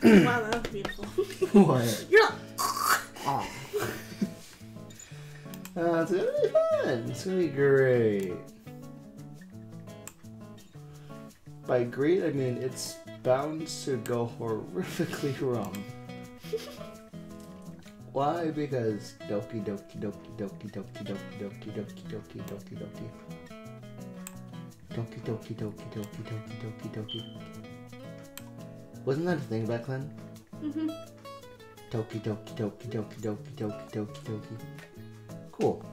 Wow, that was beautiful. What? You're like... Oh. It's gonna be fun. It's gonna be great. By great, I mean it's bound to go horrifically wrong. Why? Because Doki Doki Doki Doki Doki Doki Doki Doki Doki Doki Doki Doki Doki Doki Doki Doki Doki Doki. Wasn't that a thing back then? Mm-hmm. Doki Doki Doki Doki Doki Doki Doki Doki. Cool.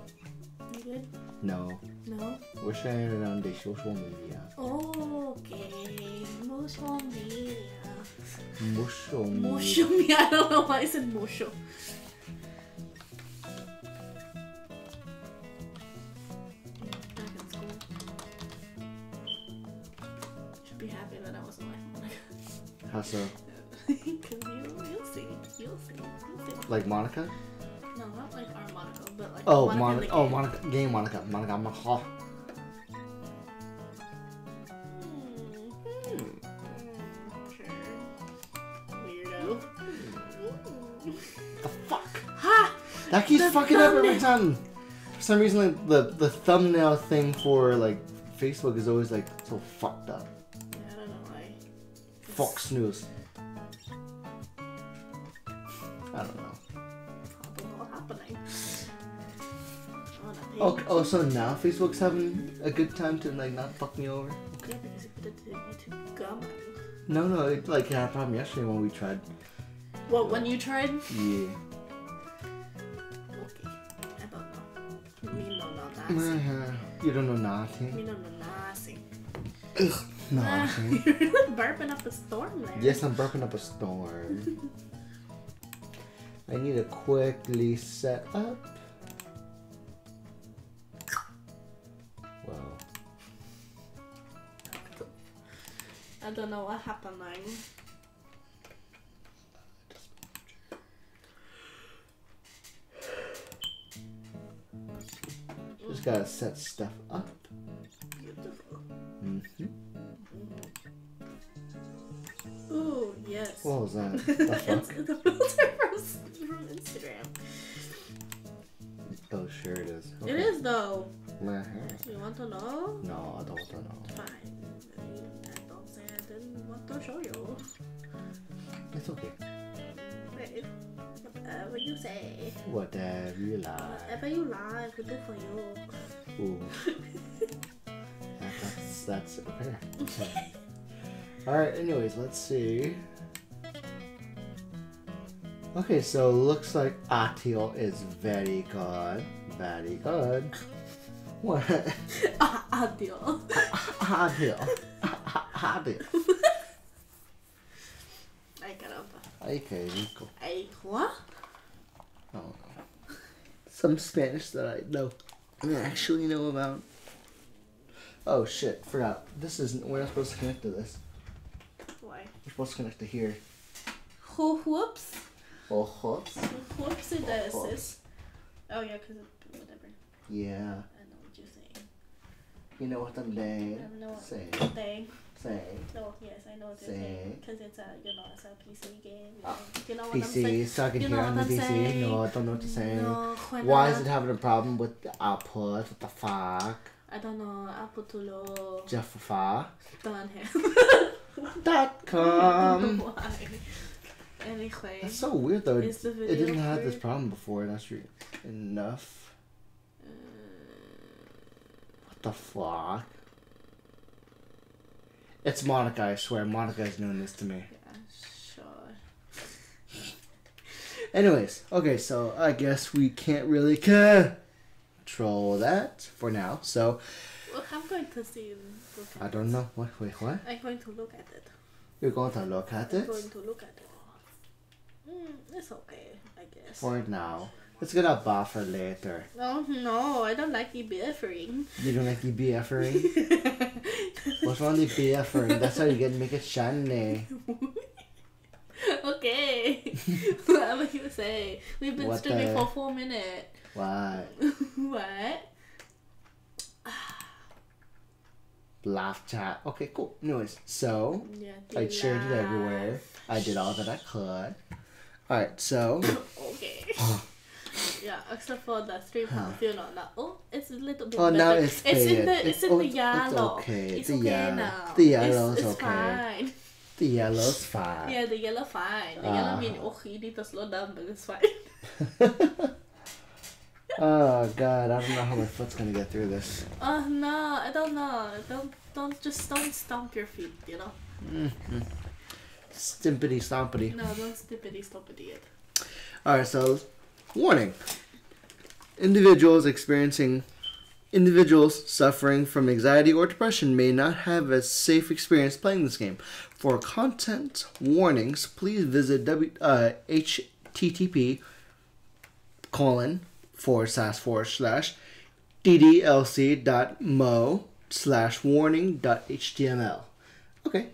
You good? No. No? We're sharing it on the social media. Okay. Social media. Social Musho me. I don't know why I said musho. Back in school. Should be happy that I wasn't like Monica. How so? Because you'll see. You'll see. Like Monica? No, not like our Monica, but like Oh, Monica. Monica. Oh, Monica. Game Monica. Monica. Monica. Sure. Weirdo. The fuck? Ha! That keeps The fucking up every thumbnail. time. For some reason, like the thumbnail thing for like Facebook is always like so fucked up. Yeah, I don't know why. Fox News. I don't know. Probably happening. Oh, so now Facebook's having a good time to like not fuck me over? Yeah, because you put it to YouTube comment. No, it like had a problem yesterday when we tried. What, when you tried? Yeah. Okay. I don't know. Me no nothing. You don't know nothing. Me no nothing. Ugh, nothing. You're really burping up a storm there. Yes, I'm burping up a storm. I need to quickly set up. Wow. I don't know what happened. Just gotta set stuff up. Beautiful. Mm-hmm. Ooh, yes. What was that? The It's fuck? the filter from Instagram. Oh, sure it is. It is though. My You want to know? No, I don't want to know. Fine. I don't say I didn't want to show you. It's okay. Babe, whatever you say. Whatever you like. Whatever you like, we do for you. Ooh. That's okay. Alright, anyways, let's see. Okay, so looks like Atil is very good. Very good. What? Adio. Atil. Atil. Ay, caramba. Ay, qué rico. Ay, what? I don't know. Some Spanish that I actually know about. Oh shit, forgot. This isn't, we're not supposed to connect to this. Why? We're supposed to connect to here. Whoops. Oh, whoops. Whoopsie daisies. Oh yeah, because whatever. Yeah. I know what you're saying. You know what I'm I know saying? what thing. Saying. No, yes, I know what you're Say. saying. Because it's a, it's a PC game. Ah, You know what I'm PC, saying? so I can You hear know on the what I'm PC. saying? No, I don't know what to say. No, Why is it having a problem with the output? What the fuck? I don't know. Apple to low. Jeffa. Done here. .com. Why? Anyway. That's so weird though. Is the It video didn't have this weird? problem before. That's enough. What the fuck? It's Monica, I swear. Monica's doing this to me. Yeah, sure. Anyways, okay, so I guess we can't really control that for now. So, Well, I'm going to see. Look at I don't know. Wait, what? I'm going to look at it. You're going to look at I'm it? going to look at it. It's okay, I guess. For now. It's gonna buffer later. No, I don't like the buffering. You don't like the BFering? What's wrong with the BFering? That's how you get make it shiny. Okay. Whatever you say. We've been What streaming the- for 4 minutes. Why? What? Laugh chat. Okay, cool. Anyways, so Yeah, I shared it everywhere. I did all that I could. Alright, so. Okay. Yeah, except for the £3 fuel now. Oh, it's a little bit Oh, better. now it's faded. It's in the yellow. It's okay. It's The okay yellow. now. The yellow's it's okay. fine. The yellow's fine. Yeah, the yellow fine. The yellow means, oh, you need to slow down, but it's fine. Oh god, I don't know how my foot's gonna get through this. No, I don't know. Don't stomp your feet, you know? Stimpity stompity. No, don't stimpity stompity it. Alright, so warning. Individuals suffering from anxiety or depression may not have a safe experience playing this game. For content warnings, please visit http://ddlc.mo/warning.html. Okay.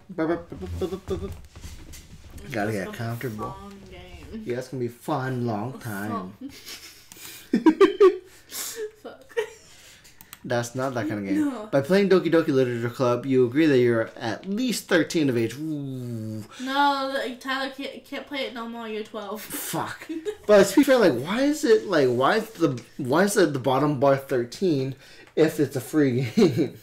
Gotta get comfortable. Yeah, it's gonna be fun, long time. Fuck. That's not that kind of game. No. By playing Doki Doki Literature Club, you agree that you're at least 13 of age. Ooh. No, Tyler can't play it no more. You're 12. Fuck. But to be fair, like, why is the bottom bar 13 if it's a free game?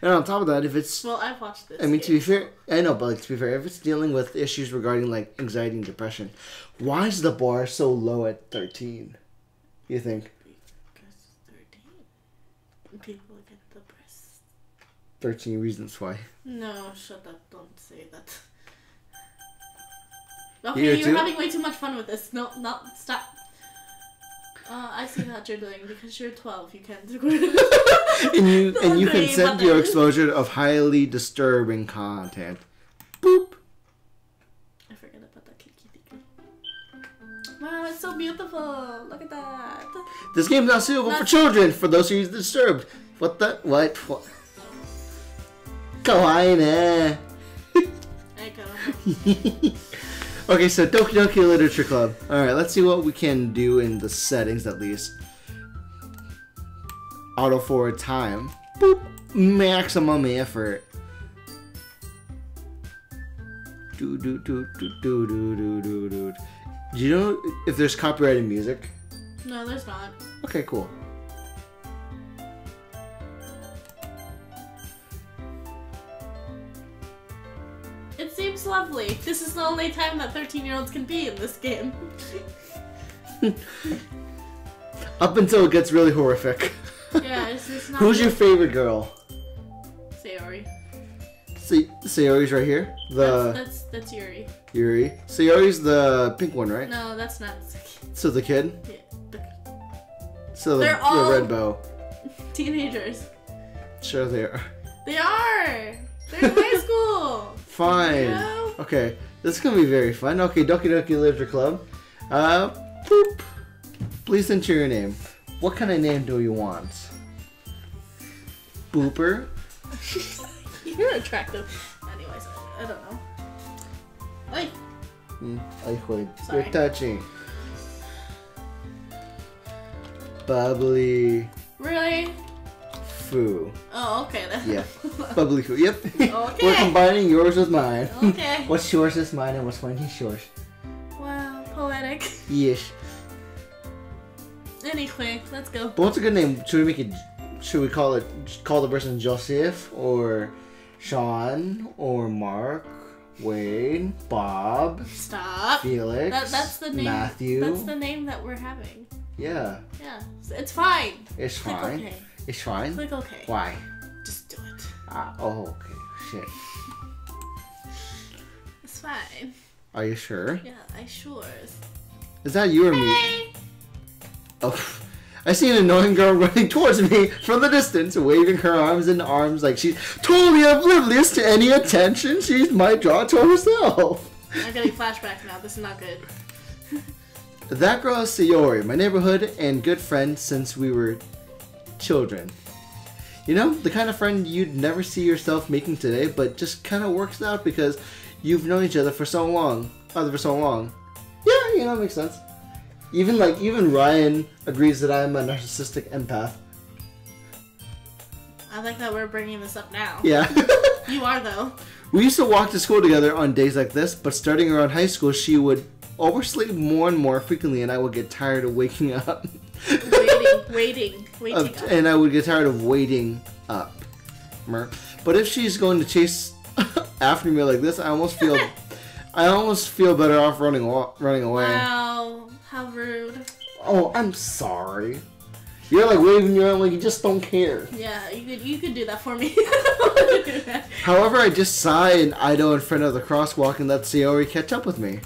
And on top of that, if it's... Well, I've watched this. I mean, to be fair, I know, but like, to be fair, if it's dealing with issues regarding like anxiety and depression, why is the bar so low at 13? You think? Because 13 people get depressed. 13 reasons why. No, shut up! Don't say that. You're Okay, you're having way too much fun with this. No, stop. I see what you're doing because you're 12. You can't. and you consent to your exposure of highly disturbing content. Boop. I forget about that clicky clicky. Wow, it's so beautiful. Look at that. This game is not suitable for children. For those who are disturbed. What? Kawaii ne. Okay, so Doki Doki Literature Club. Alright, let's see what we can do in the settings at least. Auto forward time. Boop. Maximum effort. Do. Do you know if there's copyrighted music? No, there's not. Okay, cool. It seems lovely. This is the only time that 13-year-olds can be in this game. Up until it gets really horrific. Yeah, it's not. Who's your favorite girl? Sayori. Sayori's right here. That's Yuri. Yuri. Sayori's the pink one, right? No, that's not. So the kid? Yeah, So they're the all red bow. teenagers. Sure they are. They are! They're in high school! Fine. You know? Okay, this is gonna be very fun. Okay, Doki Doki Literature Club. Boop. Please enter your name. What kind of name do you want? Booper? You're attractive. Anyways, I don't know. Oi! Sorry. You're touching. Bubbly. Really? Foo. Oh, okay then. Yeah. Bubbly Foo. Yep. Okay. We're combining yours with mine. Okay. What's yours is mine and what's mine is yours. Wow, poetic. Yes. Anyway, let's go. But what's a good name? Should we call the person Joseph or Sean or Mark, Wayne, Bob, Stop. Felix, That's the name. Matthew? That's the name that we're having. Yeah. Yeah, it's fine. It's Click fine. okay. It's fine. Click okay. Why? Just do it. Oh, okay. Shit. It's fine. Are you sure? Yeah, I sure. Is that you or me? Hey! Oh, I see an annoying girl running towards me from the distance, waving her arms and arms like she's totally oblivious to any attention she might draw to herself. I'm getting flashbacks now. This is not good. That girl is Sayori, my neighborhood and good friend since we were children. You know, the kind of friend you'd never see yourself making today, but just kind of works out because you've known each other for so long. Yeah, you know, it makes sense. Even Ryan agrees that I'm a narcissistic empath. I like that we're bringing this up now. Yeah. You are, though. We used to walk to school together on days like this, but starting around high school, she would oversleep more and more frequently, and I would get tired of waking up. Waiting up. And I would get tired of waiting up. But if she's going to chase after me like this, I almost feel better off running away. Wow, how rude. Oh, I'm sorry. You're like waving your arm like you just don't care. Yeah, you could do that for me. However, I just sigh and idle in front of the crosswalk and let Sayori catch up with me.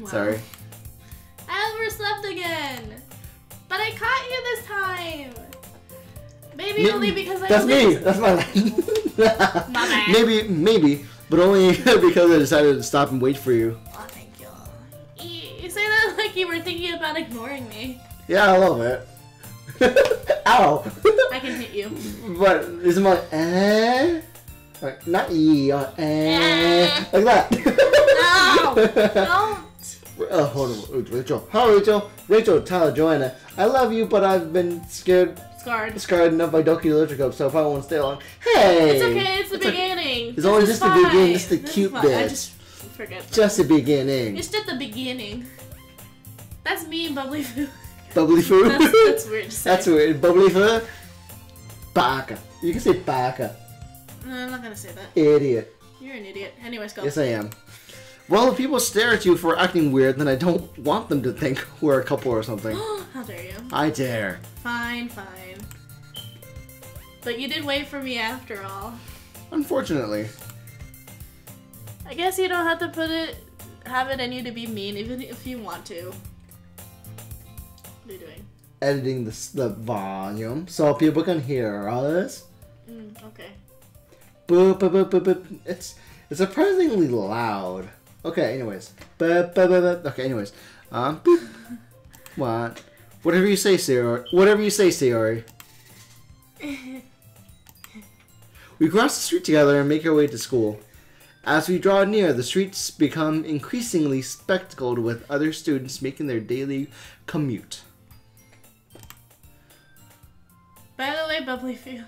Sorry. I overslept again. But I caught you this time. Maybe only because I That's me. That's my line. My bad. Maybe, but only because I decided to stop and wait for you. Oh, thank you. You say that like you were thinking about ignoring me. Yeah, I love it. Ow. I can hit you. But isn't my like not like that? No, don't. Hold on, Rachel. Hi, Rachel. Rachel, Tyler, Joanna. I love you, but I've been scared enough by Doki Electric, so if I won't stay long. Hey! It's okay, it's the beginning. It's only just the beginning, just the cute bit. I just forget. Just the beginning. It's just the beginning. That's me and Wtphu. Wtphu? That's weird to say. That's weird. Wtphu? Baka. You can say baka. No, I'm not gonna say that. Idiot. You're an idiot. Anyways, go. Yes, I am. Well, if people stare at you for acting weird, then I don't want them to think we're a couple or something. How dare you? I dare. Fine. But you did wait for me after all. Unfortunately. I guess you don't have to have it in you to be mean, even if you want to. What are you doing? Editing the volume so people can hear us. Okay. Boop, boop, boop, boop, boop. It's surprisingly loud. Okay, anyways. Boop, boop, boop, boop. Okay, anyways. Boop. What? Whatever you say, Sayori. Whatever you say, Sayori. We cross the street together and make our way to school. As we draw near, the streets become increasingly spectacled with other students making their daily commute. By the way, Wtphu,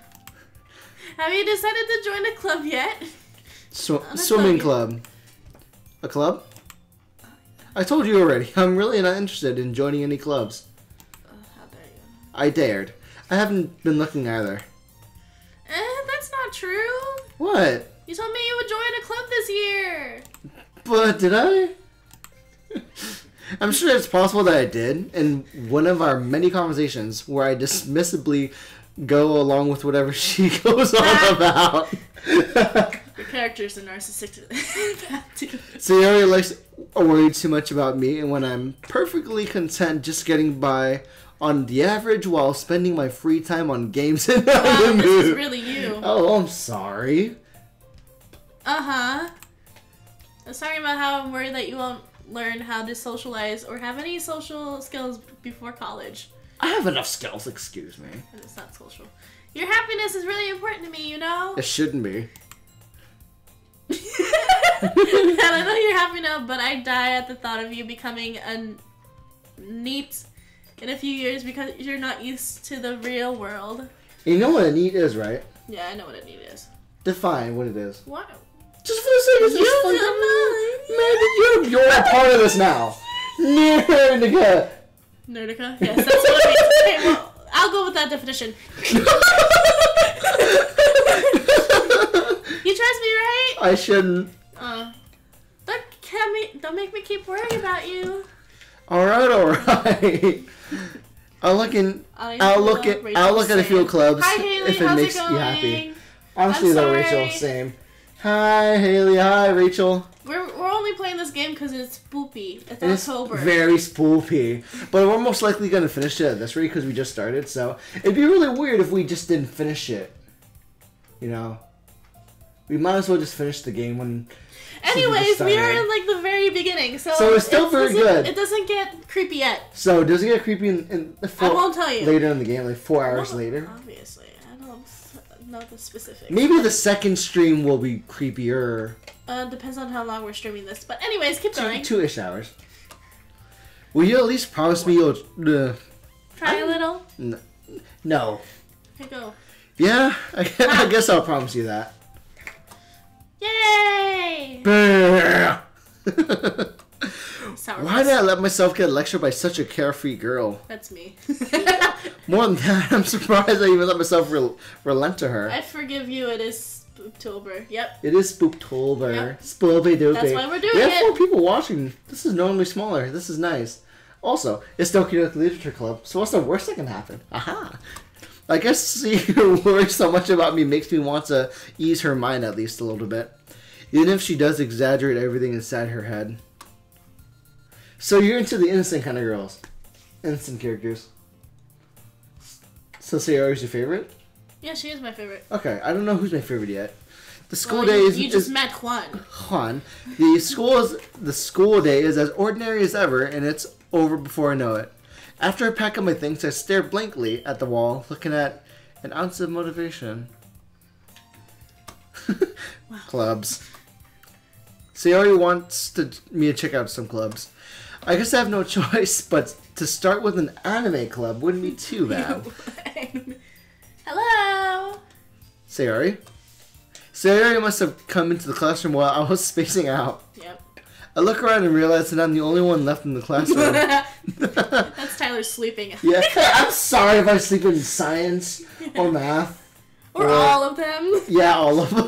have you decided to join a club yet? Swimming club. A club? I told you already. I'm really not interested in joining any clubs. How dare you? I dared. I haven't been looking either. That's not true. What? You told me you would join a club this year. But did I? I'm sure it's possible that I did in one of our many conversations where I dismissively go along with whatever she goes on about. Your character's a narcissistic. Sayori likes to worry too much about me, and when I'm perfectly content just getting by on the average while spending my free time on games and wow, this is really you. Oh, I'm sorry. I was talking about how I'm worried that you won't learn how to socialize or have any social skills before college. I have enough skills, excuse me. And it's not social. Your happiness is really important to me, you know? It shouldn't be. And I know you're happy now, but I die at the thought of you becoming a NEET in a few years because you're not used to the real world. You know what a NEET is, right? Yeah, I know what a NEET is. Define what it is. What? Just for the sake of this fun. Man, you're a part of this now. Nerdica. Nerdica? Yes, that's what it means. Okay, well, I'll go with that definition. You trust me, right? I shouldn't. Don't make me keep worrying about you. Alright. I'll look at a few clubs. Hi, Haley. If it How's makes it you going? happy. Honestly, I'm though, sorry. Rachel, same. Hi, Haley. Hi, Rachel. We're only playing this game because it's spoopy. It's October. It's very spoopy. But we're most likely going to finish it at this rate because we just started. So it'd be really weird if we just didn't finish it. You know? We might as well just finish the game when... Anyways, we are in like the very beginning, so it's still very good. It doesn't get creepy yet. So does it get creepy in I won't tell you. Later in the game, like 4 hours later? Obviously, I don't know the specifics. Maybe the second stream will be creepier. Depends on how long we're streaming this. But anyways, keep going. 2-ish hours. Will you at least promise me you'll... Try a little? No. Okay, go. Yeah, I guess I'll promise you that. Yay! Why did I let myself get lectured by such a carefree girl? That's me. More than that, I'm surprised I even let myself relent to her. I forgive you. It is Spooktober. Yep. It is Spooktober. Yep. Spoopy doopy. That's why we're doing We have it. 4 people watching. This is normally smaller. This is nice. Also, it's Doki Literature Club, so what's the worst that can happen? Aha! I guess seeing her worry so much about me makes me want to ease her mind at least a little bit. Even if she does exaggerate everything inside her head. So you're into the innocent kind of girls. Innocent characters. So Sayori's your favorite? Yeah, she is my favorite. Okay, I don't know who's my favorite yet. The school Well, day is... You just met Juan. Juan. The school day is as ordinary as ever, and it's over before I know it. After I pack up my things, I stare blankly at the wall, looking at an ounce of motivation. Wow. Clubs. Sayori wants me to check out some clubs. I guess I have no choice, but to start with an anime club wouldn't be too bad. Hello! Sayori? Sayori must have come into the classroom while I was spacing out. Yep. I look around and realize that I'm the only one left in the classroom. That's Tyler sleeping. Yeah, I'm sorry if I sleep in science or math. Or all of them. Yeah, all of them.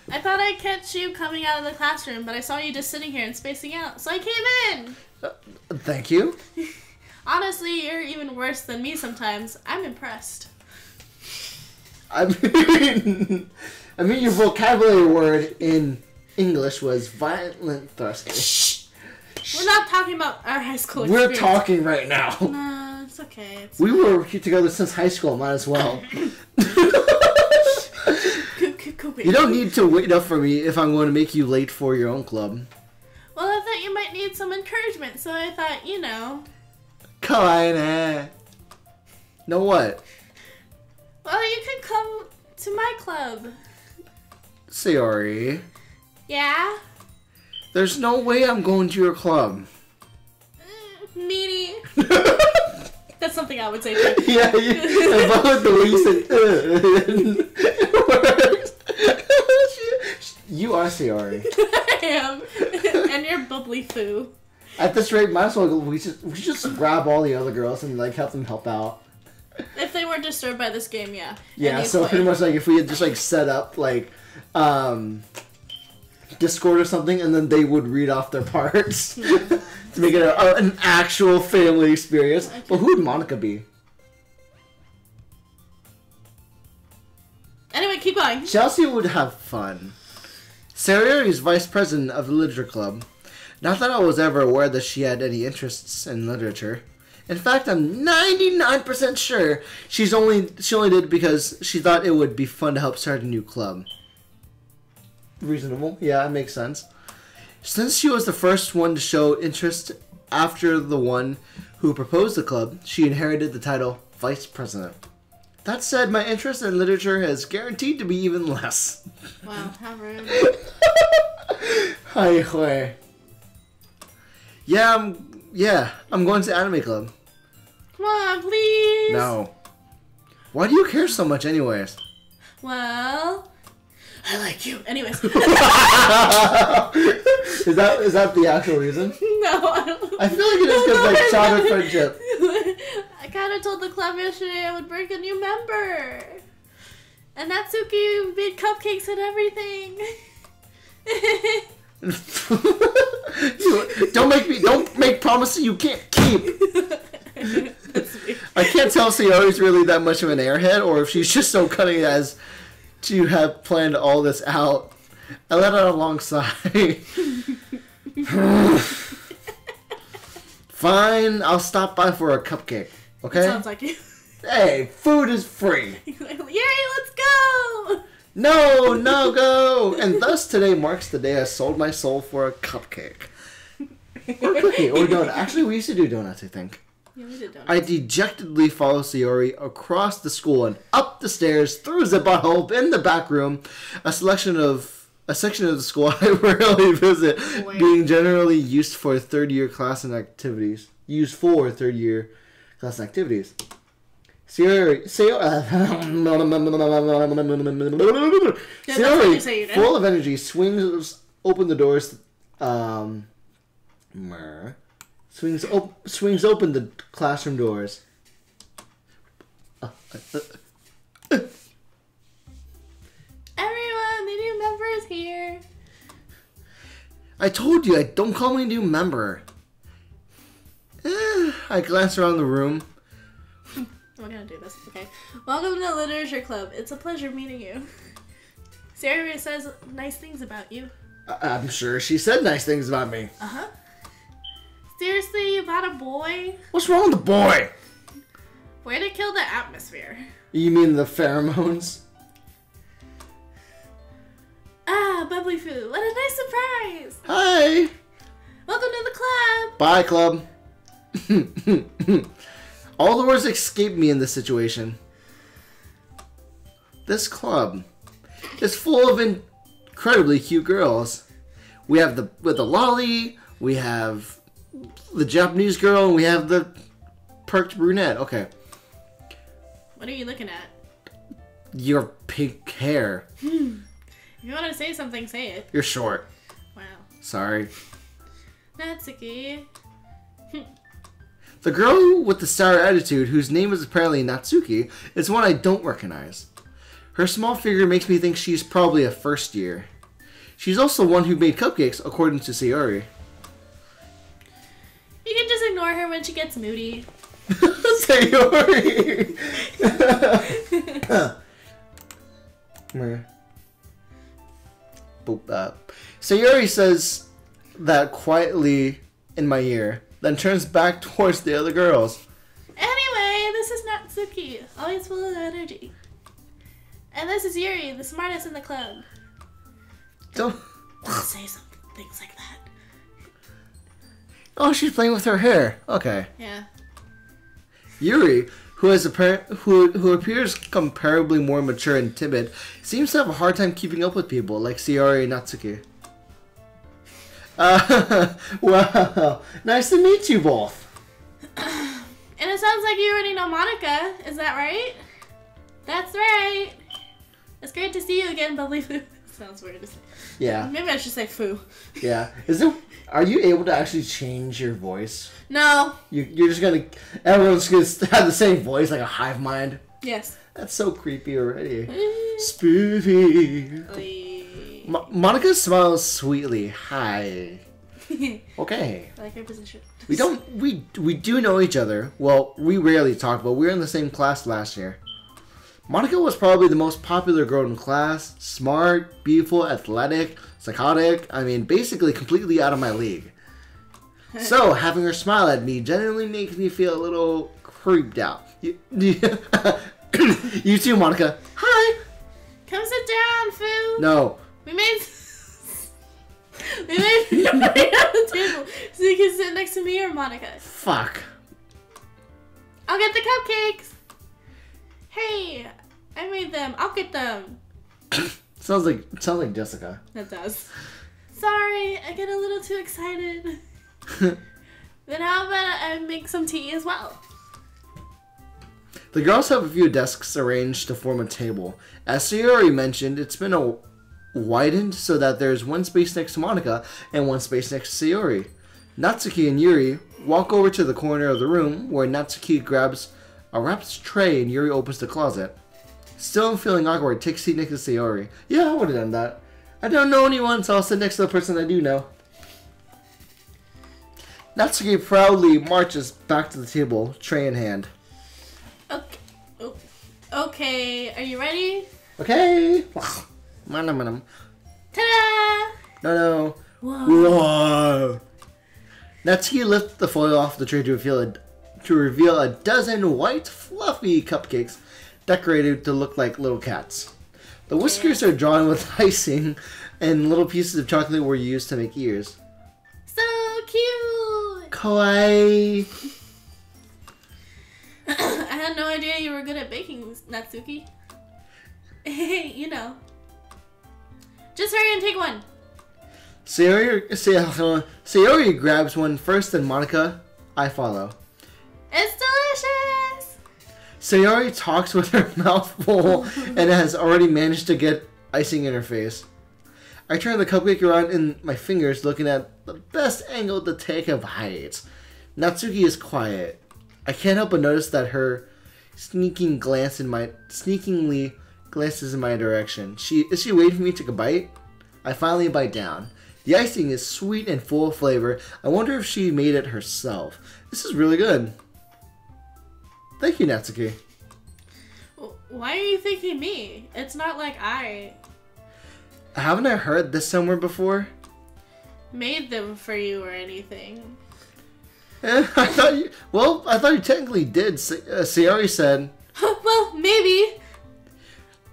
I thought I'd catch you coming out of the classroom, but I saw you just sitting here and spacing out, so I came in! Thank you. Honestly, you're even worse than me sometimes. I'm impressed. I mean, your vocabulary word in English was violent thrusting. Shh! We're not talking about our high school experience. We're talking right now. No, it's okay. We were together since high school, might as well. You don't need to wait up for me if I'm going to make you late for your own club. Well, I thought you might need some encouragement, so I thought, you know. Kawaii. Know what? Well, you could come to my club. Sayori. Yeah? There's no way I'm going to your club. Meanie. That's something I would say too. Yeah, about the way you said, You are Sayori. I am. And you're Wtphu. At this rate, might as well we should just grab all the other girls and like help them help out. If they weren't disturbed by this game, yeah. Yeah, so pretty much like if we had just like set up like Discord or something, and then they would read off their parts to make it an actual family experience. Okay. But who would Monica be? Anyway, keep going. Chelsea would have fun. Sayori is vice president of the literature club. Not that I was ever aware that she had any interests in literature. In fact, I'm 99% sure she only did it because she thought it would be fun to help start a new club. Reasonable. Yeah, it makes sense. Since she was the first one to show interest after the one who proposed the club, she inherited the title Vice President. That said, my interest in literature is guaranteed to be even less. Wow, how rude. Hi, Hui. Yeah, I'm going to anime club. Come on, please. No. Why do you care so much anyways? Well, I like you. Anyways. Is that the actual reason? No, I don't. I feel like it is because like childhood friendship. I kind of told the club yesterday I would bring a new member. And Natsuki made cupcakes and everything. Don't make promises you can't keep. I can't tell if Sayori's really that much of an airhead or if she's just so cunning as to have planned all this out. I let out alongside. Fine, I'll stop by for a cupcake. Okay? Sounds like you. Hey, food is free. Yay, let's go! No, go! And thus today marks the day I sold my soul for a cupcake. Or cookie, or donut. Actually, we used to do donuts, I think. Yeah, we did donuts. I dejectedly follow Sayori across the school and up the stairs, through the butthole, in the back room. A selection of a section of the school I rarely visit, Boy. being generally used for third-year class and activities. Sayori, full of energy, swings open the doors. Swings open the classroom doors. Everyone, the new member is here. I told you, don't call me new member. I glance around the room. We're gonna do this, okay? Welcome to the Literature Club. It's a pleasure meeting you. Sarah says nice things about you. I'm sure she said nice things about me. Uh-huh. Seriously, about a boy? What's wrong with the boy? Way to kill the atmosphere. You mean the pheromones? Ah, Wtphu, what a nice surprise! Hi! Welcome to the club! Bye, club. All the words escape me in this situation. This club is full of incredibly cute girls. We have the lolly, we have the Japanese girl, and we have the perked brunette. Okay. What are you looking at? Your pink hair. If you want to say something, say it. You're short. Wow. Sorry. Natsuki. The girl with the sour attitude, whose name is apparently Natsuki, is one I don't recognize. Her small figure makes me think she's probably a first year. She's also one who made cupcakes, according to Sayori. You can just ignore her when she gets moody. Sayori! Sayori says that quietly in my ear, then turns back towards the other girls. Anyway, this is Natsuki, always full of energy. And this is Yuri, the smartest in the club. Don't say some things like that. Oh, she's playing with her hair. Okay. Yeah. Yuri, who appears comparably more mature and timid, seems to have a hard time keeping up with people like Sayori and Natsuki. Wow, nice to meet you both. And it sounds like you already know Monica, is that right? That's right. It's great to see you again, Wtphu. Sounds weird to say. Yeah. Maybe I should say foo. Yeah. Are you able to actually change your voice? No. You're just gonna... Everyone's gonna have the same voice, like a hive mind? Yes. That's so creepy already. Spoofy. Monica smiles sweetly. Hi. Okay. I like her position. We do know each other. Well, we rarely talk, but we were in the same class last year. Monica was probably the most popular girl in class. Smart, beautiful, athletic, psychotic. I mean, basically completely out of my league. So, having her smile at me genuinely makes me feel a little creeped out. You too, Monica. Hi. Come sit down, Foo. No. We made right on the table so you can sit next to me or Monica. Fuck. I'll get the cupcakes. Hey, I made them. I'll get them. sounds like Jessica. That does. Sorry, I get a little too excited. Then how about I make some tea as well? The girls have a few desks arranged to form a table. As Sayori mentioned, it's been widened so that there's one space next to Monica and one space next to Sayori. Natsuki and Yuri walk over to the corner of the room where Natsuki grabs a wrapped tray and Yuri opens the closet. Still feeling awkward, takes a seat next to Sayori. Yeah, I would have done that. I don't know anyone, so I'll sit next to the person I do know. Natsuki proudly marches back to the table, tray in hand. Okay. Oh. Okay, are you ready? Okay. Ta-da! No. Whoa. Whoa. Natsuki lifts the foil off the tray to reveal a dozen white, fluffy cupcakes decorated to look like little cats. The whiskers are drawn with icing, and little pieces of chocolate were used to make ears. So cute! Kawaii! I had no idea you were good at baking, Natsuki. Hey, you know. Just hurry and take one. Sayori grabs one first, then Monica. I follow. It's delicious! Sayori talks with her mouth full and has already managed to get icing in her face. I turn the cupcake around in my fingers, looking at the best angle to take a bite. Natsuki is quiet. I can't help but notice that her sneakingly glances in my direction. Is she waiting for me to take a bite? I finally bite down. The icing is sweet and full of flavor. I wonder if she made it herself. This is really good. Thank you, Natsuki. Why are you thanking me? It's not like Haven't I heard this somewhere before? made them for you or anything. I thought you technically did. Sayori said. Well, maybe.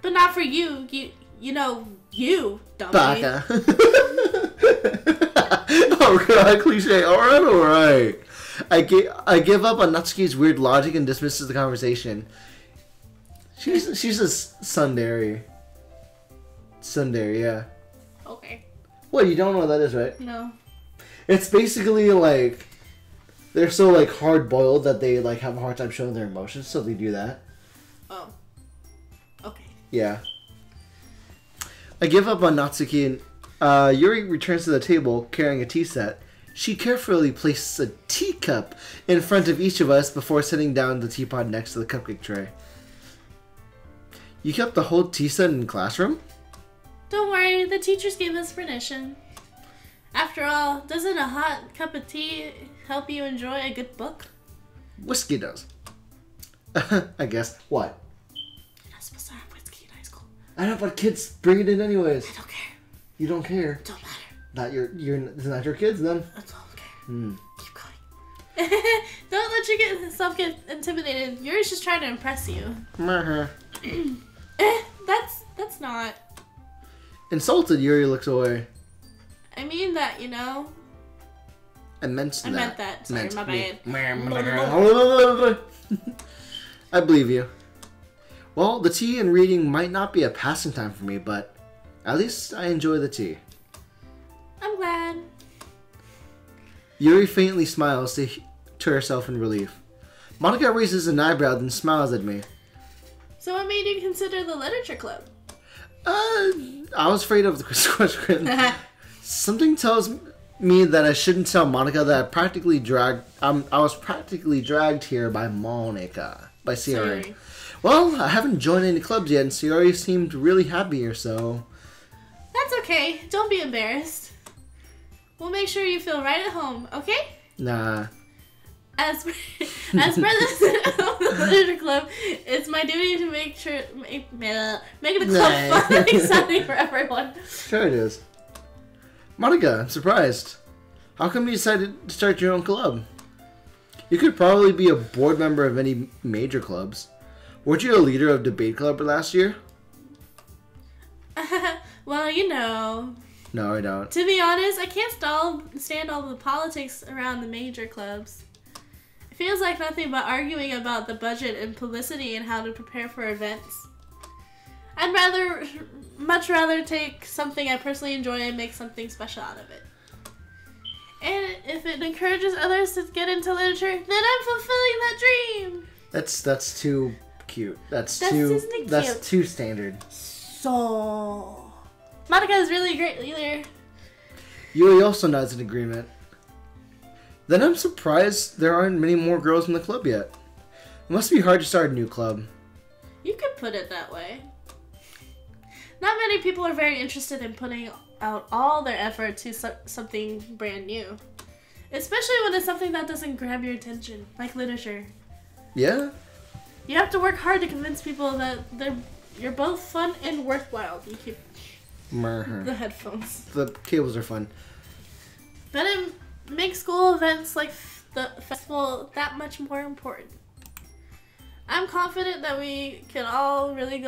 But not for you. You know, you, dummy. Baka. Oh god, cliche. Alright. I give up on Natsuki's weird logic and dismisses the conversation. She's a tsundere. Tsundere, yeah. Okay. What, you don't know what that is, right? No. It's basically like they're so like hard boiled that they like have a hard time showing their emotions, so they do that. Oh. Okay. Yeah. I give up on Natsuki and Yuri returns to the table carrying a tea set. She carefully places a teacup in front of each of us before setting down the teapot next to the cupcake tray. You kept the whole tea set in the classroom? Don't worry, the teachers gave us permission. After all, doesn't a hot cup of tea help you enjoy a good book? Whiskey does. I guess. What? You're not supposed to have whiskey in high school. I know, but kids bring it in anyways. I don't care. You don't care. Don't matter. It's not your kids then. That's all okay. Keep going. Don't let yourself get intimidated. Yuri's just trying to impress you. That's not. Insulted, Yuri looks away. I mean that, you know. I meant that. Sorry, my bad. I believe you. Well, the tea and reading might not be a passing time for me, but at least I enjoy the tea. I'm glad. Yuri faintly smiles to herself in relief. Monica raises an eyebrow then smiles at me. So what made you consider the literature club? I was afraid of the question. Something tells me that I shouldn't tell Monica that I was practically dragged here by Sayori. Sorry. Well, I haven't joined any clubs yet, and Sayori seemed really happy here, so... That's okay. Don't be embarrassed. We'll make sure you feel right at home, okay? Nah. As president of the literature club, it's my duty to make the club fun and exciting for everyone. Sure it is. Monica, I'm surprised. How come you decided to start your own club? You could probably be a board member of any major clubs. Weren't you a leader of debate club last year? Well, you know. No, I don't. To be honest, I can't stand all the politics around the major clubs. It feels like nothing but arguing about the budget and publicity and how to prepare for events. I'd much rather take something I personally enjoy and make something special out of it. And if it encourages others to get into literature, then I'm fulfilling that dream. That's too cute. That's too standard. So, Monica is really a great leader. Yui also nods in agreement. Then I'm surprised there aren't many more girls in the club yet. It must be hard to start a new club. You could put it that way. Not many people are very interested in putting out all their effort to something brand new. Especially when it's something that doesn't grab your attention, like literature. Yeah? You have to work hard to convince people that you're both fun and worthwhile. You keep the headphones. The cables are fun. But it makes school events like the festival that much more important. I'm confident that we can all really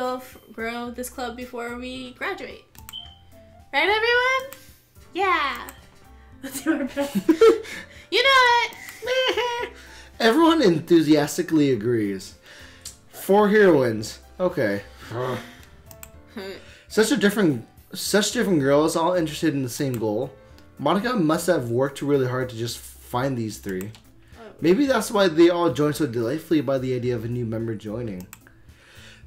grow this club before we graduate. Right, everyone? Yeah. Let's do our best. You know it. Everyone enthusiastically agrees. 4 heroines. Okay. Such a different Such different girls, all interested in the same goal. Monica must have worked really hard to just find these three. Maybe that's why they all joined so delightfully by the idea of a new member joining.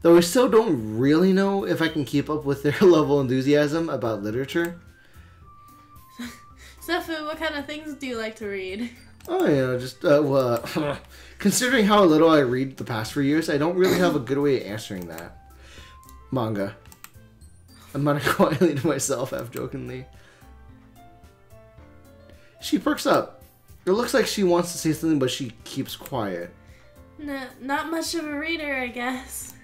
Though I still don't really know if I can keep up with their level of enthusiasm about literature. Wtphu, what kind of things do you like to read? Oh, yeah, just, considering how little I read the past few years, I don't really have a good way of answering that. Manga. I'm not quietly to myself, half-jokingly. She perks up. It looks like she wants to say something, but she keeps quiet. Not much of a reader, I guess.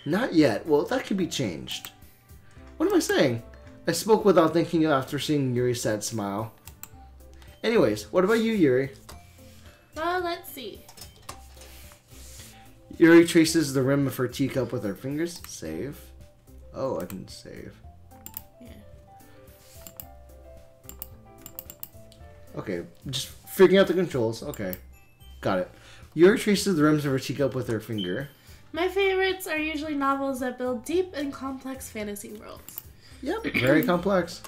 Not yet. Well, that could be changed. What am I saying? I spoke without thinking after seeing Yuri's sad smile. Anyways, what about you, Yuri? Well, let's see. Yuri traces the rim of her teacup with her fingers. Save. Oh, I can save. Yeah. Okay, just figuring out the controls. Okay, got it. Yuri traces the rims of her teacup with her finger. My favorites are usually novels that build deep and complex fantasy worlds. Yep, very complex.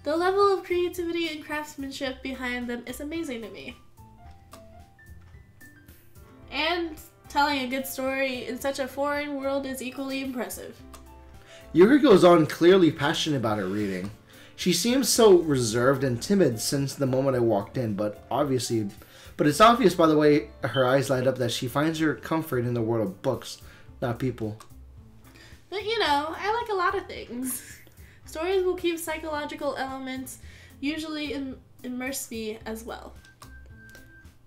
The level of creativity and craftsmanship behind them is amazing to me. And telling a good story in such a foreign world is equally impressive. Yuri goes on, clearly passionate about her reading. She seems so reserved and timid since the moment I walked in, but it's obvious by the way her eyes light up that she finds her comfort in the world of books, not people. But you know, I like a lot of things. Stories will keep psychological elements, usually immerse me as well.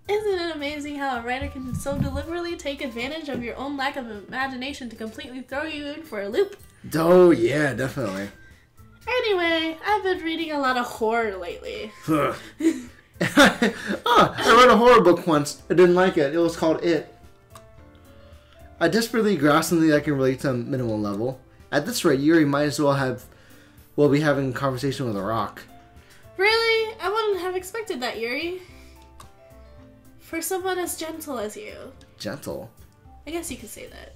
Isn't it amazing how a writer can so deliberately take advantage of your own lack of imagination to completely throw you in for a loop? Oh, yeah, definitely. Anyway, I've been reading a lot of horror lately. I read a horror book once. I didn't like it. It was called It. I desperately grasped something that can relate to a minimal level. At this rate, Yuri might as well be having a conversation with a rock. Really? I wouldn't have expected that, Yuri. For someone as gentle as you. Gentle? I guess you could say that.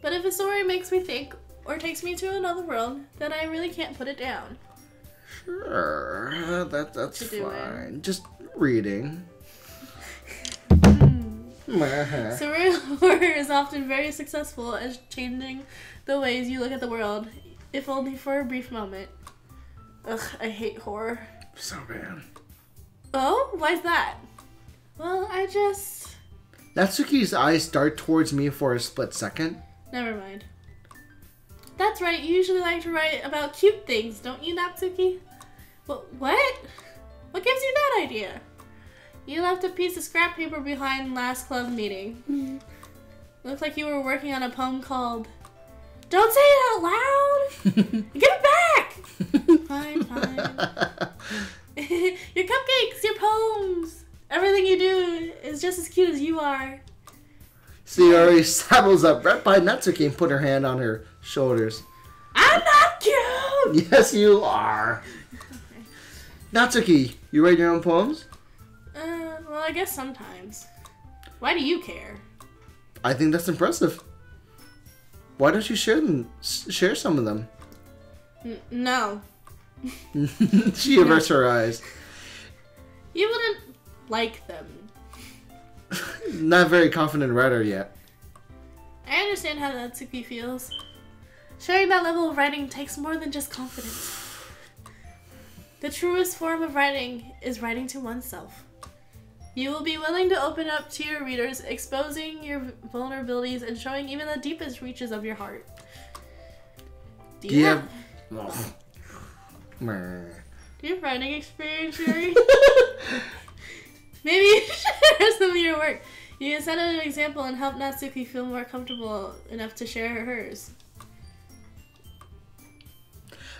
But if a story makes me think, or takes me to another world, then I really can't put it down. Sure, that's fine. Just reading. Surreal horror is often very successful as changing the ways you look at the world, if only for a brief moment. Ugh, I hate horror. So bad. Oh? Why's that? Well, Natsuki's eyes dart towards me for a split second. Never mind. That's right, you usually like to write about cute things, don't you, Natsuki? What? What gives you that idea? You left a piece of scrap paper behind last club meeting. Looks like you were working on a poem called Don't Say It Out Loud! Give it back! Fine. Your cupcakes, your poems, everything you do is just as cute as you are. Sayori saddles up right by Natsuki and put her hand on her shoulders. I'm not cute! Yes, you are. Okay. Natsuki, you write your own poems? Well, I guess sometimes. Why do you care? I think that's impressive. Why don't you share some of them? No. She averts her eyes. You wouldn't like them. Not very confident writer yet. I understand how Natsuki feels. Sharing that level of writing takes more than just confidence. The truest form of writing is writing to oneself. You will be willing to open up to your readers, exposing your vulnerabilities and showing even the deepest reaches of your heart. Do you have writing experience, Yuri? Maybe you should share some of your work. You can set an example and help Natsuki feel more comfortable enough to share hers.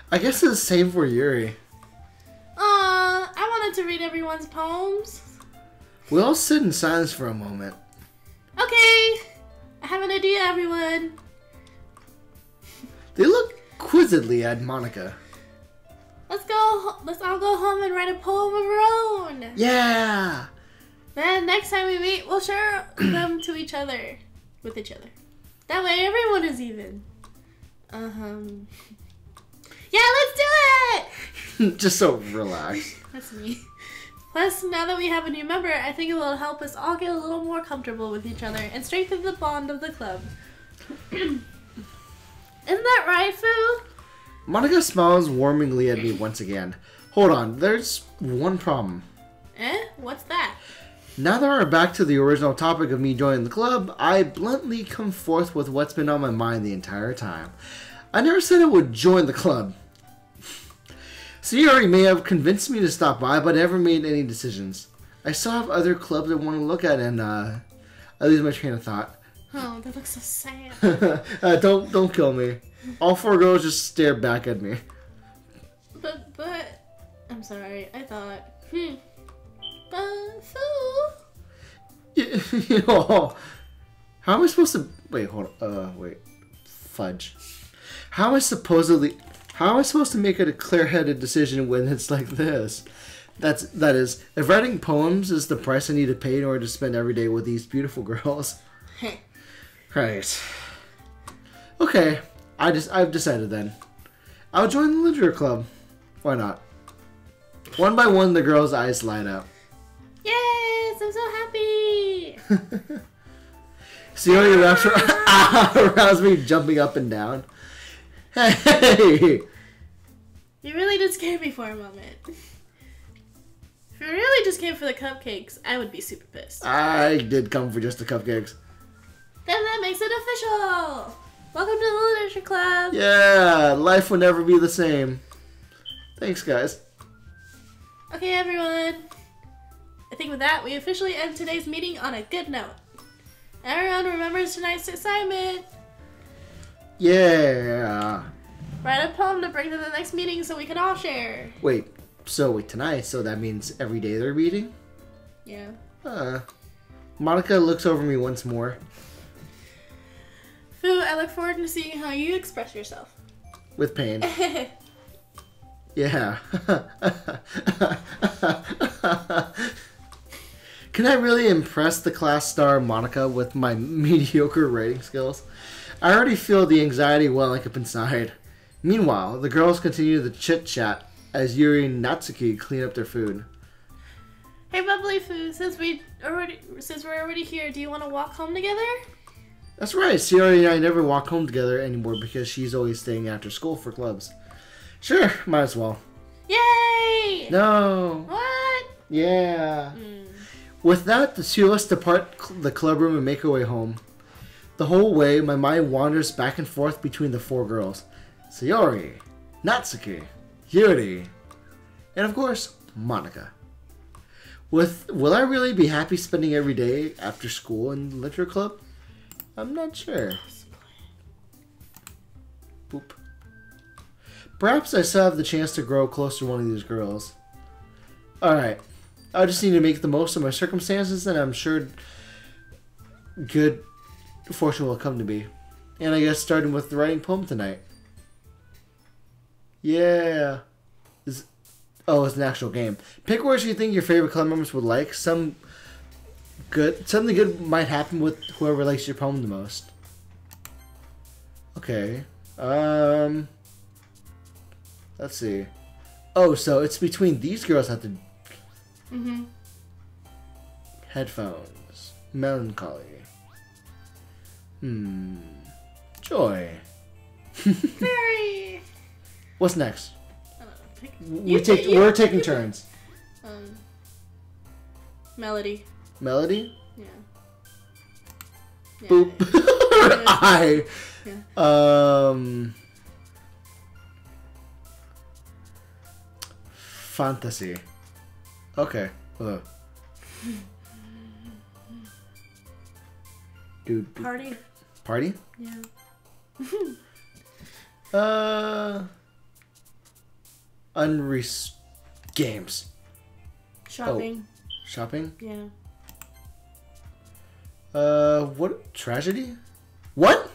I guess it's the same for Yuri. I wanted to read everyone's poems. We all sit in silence for a moment. Okay, I have an idea, everyone. They look quizzically at Monica. Let's all go home and write a poem of our own. Yeah. Then next time we meet, we'll share them with each other. That way everyone is even. Yeah, let's do it! Just so relaxed. That's me. Plus, now that we have a new member, I think it will help us all get a little more comfortable with each other and strengthen the bond of the club. Isn't that right, Fu? Monica smiles warmingly at me once again. Hold on, there's one problem. What's that? Now that we're back to the original topic of me joining the club, I bluntly come forth with what's been on my mind the entire time. I never said I would join the club. Sayori may have convinced me to stop by, but I never made any decisions. I still have other clubs I want to look at, and I lose my train of thought. Oh, that looks so sad. Don't kill me. All four girls just stare back at me. But, I'm sorry. I thought, but Fu. How am I supposed to? Wait, hold on. Wait, fudge. How am I supposed to make it a clear-headed decision when it's like this? That is, if writing poems is the price I need to pay in order to spend every day with these beautiful girls. Right. Okay, I've decided then. I'll join the literature club. Why not? One by one, the girls' eyes light up. Yes, I'm so happy. Sayori wraps her arm around me, jumping up and down. Hey! You really did scare me for a moment. If you really just came for the cupcakes, I would be super pissed. I did come for just the cupcakes. Then that makes it official! Welcome to the Literature Club! Yeah, life will never be the same. Thanks, guys. Okay, everyone. I think with that, we officially end today's meeting on a good note. Everyone remembers tonight's assignment. Yeah. Write a poem to bring to the next meeting so we can all share. Wait, tonight, so that means every day they're meeting? Yeah. Monica looks over me once more. Fu, I look forward to seeing how you express yourself. With pain. Yeah. Can I really impress the class star Monica with my mediocre writing skills? I already feel the anxiety welling up inside. Meanwhile, the girls continue the chit-chat as Yuri and Natsuki clean up their food. Hey, Bubbly Fu, since we're already here, do you want to walk home together? That's right, Sayori and I never walk home together anymore because she's always staying after school for clubs. Sure, might as well. Yay! No. What? Yeah. With that, the two of us depart the club room and make our way home. The whole way, my mind wanders back and forth between the four girls. Sayori, Natsuki, Yuri, and of course, Monica. Will I really be happy spending every day after school in the literature club? I'm not sure. Boop. Perhaps I still have the chance to grow close to one of these girls. Alright. I just need to make the most of my circumstances, and I'm sure good fortune will come to me. And I guess starting with the writing poem tonight. Yeah. It's an actual game. Pick words you think your favorite club members would like. Something good might happen with whoever likes your poem the most. Okay. Let's see. Oh, so it's between these girls have to... Headphones. Melancholy. Joy. Fairy. What's next? I don't know. We're taking turns. Melody. Melody? Yeah. Boop. Yeah. I. Yeah. Fantasy. Okay. Dude. Party. Party? Yeah. Games. Shopping. Oh. Shopping? Yeah. What? Tragedy? What?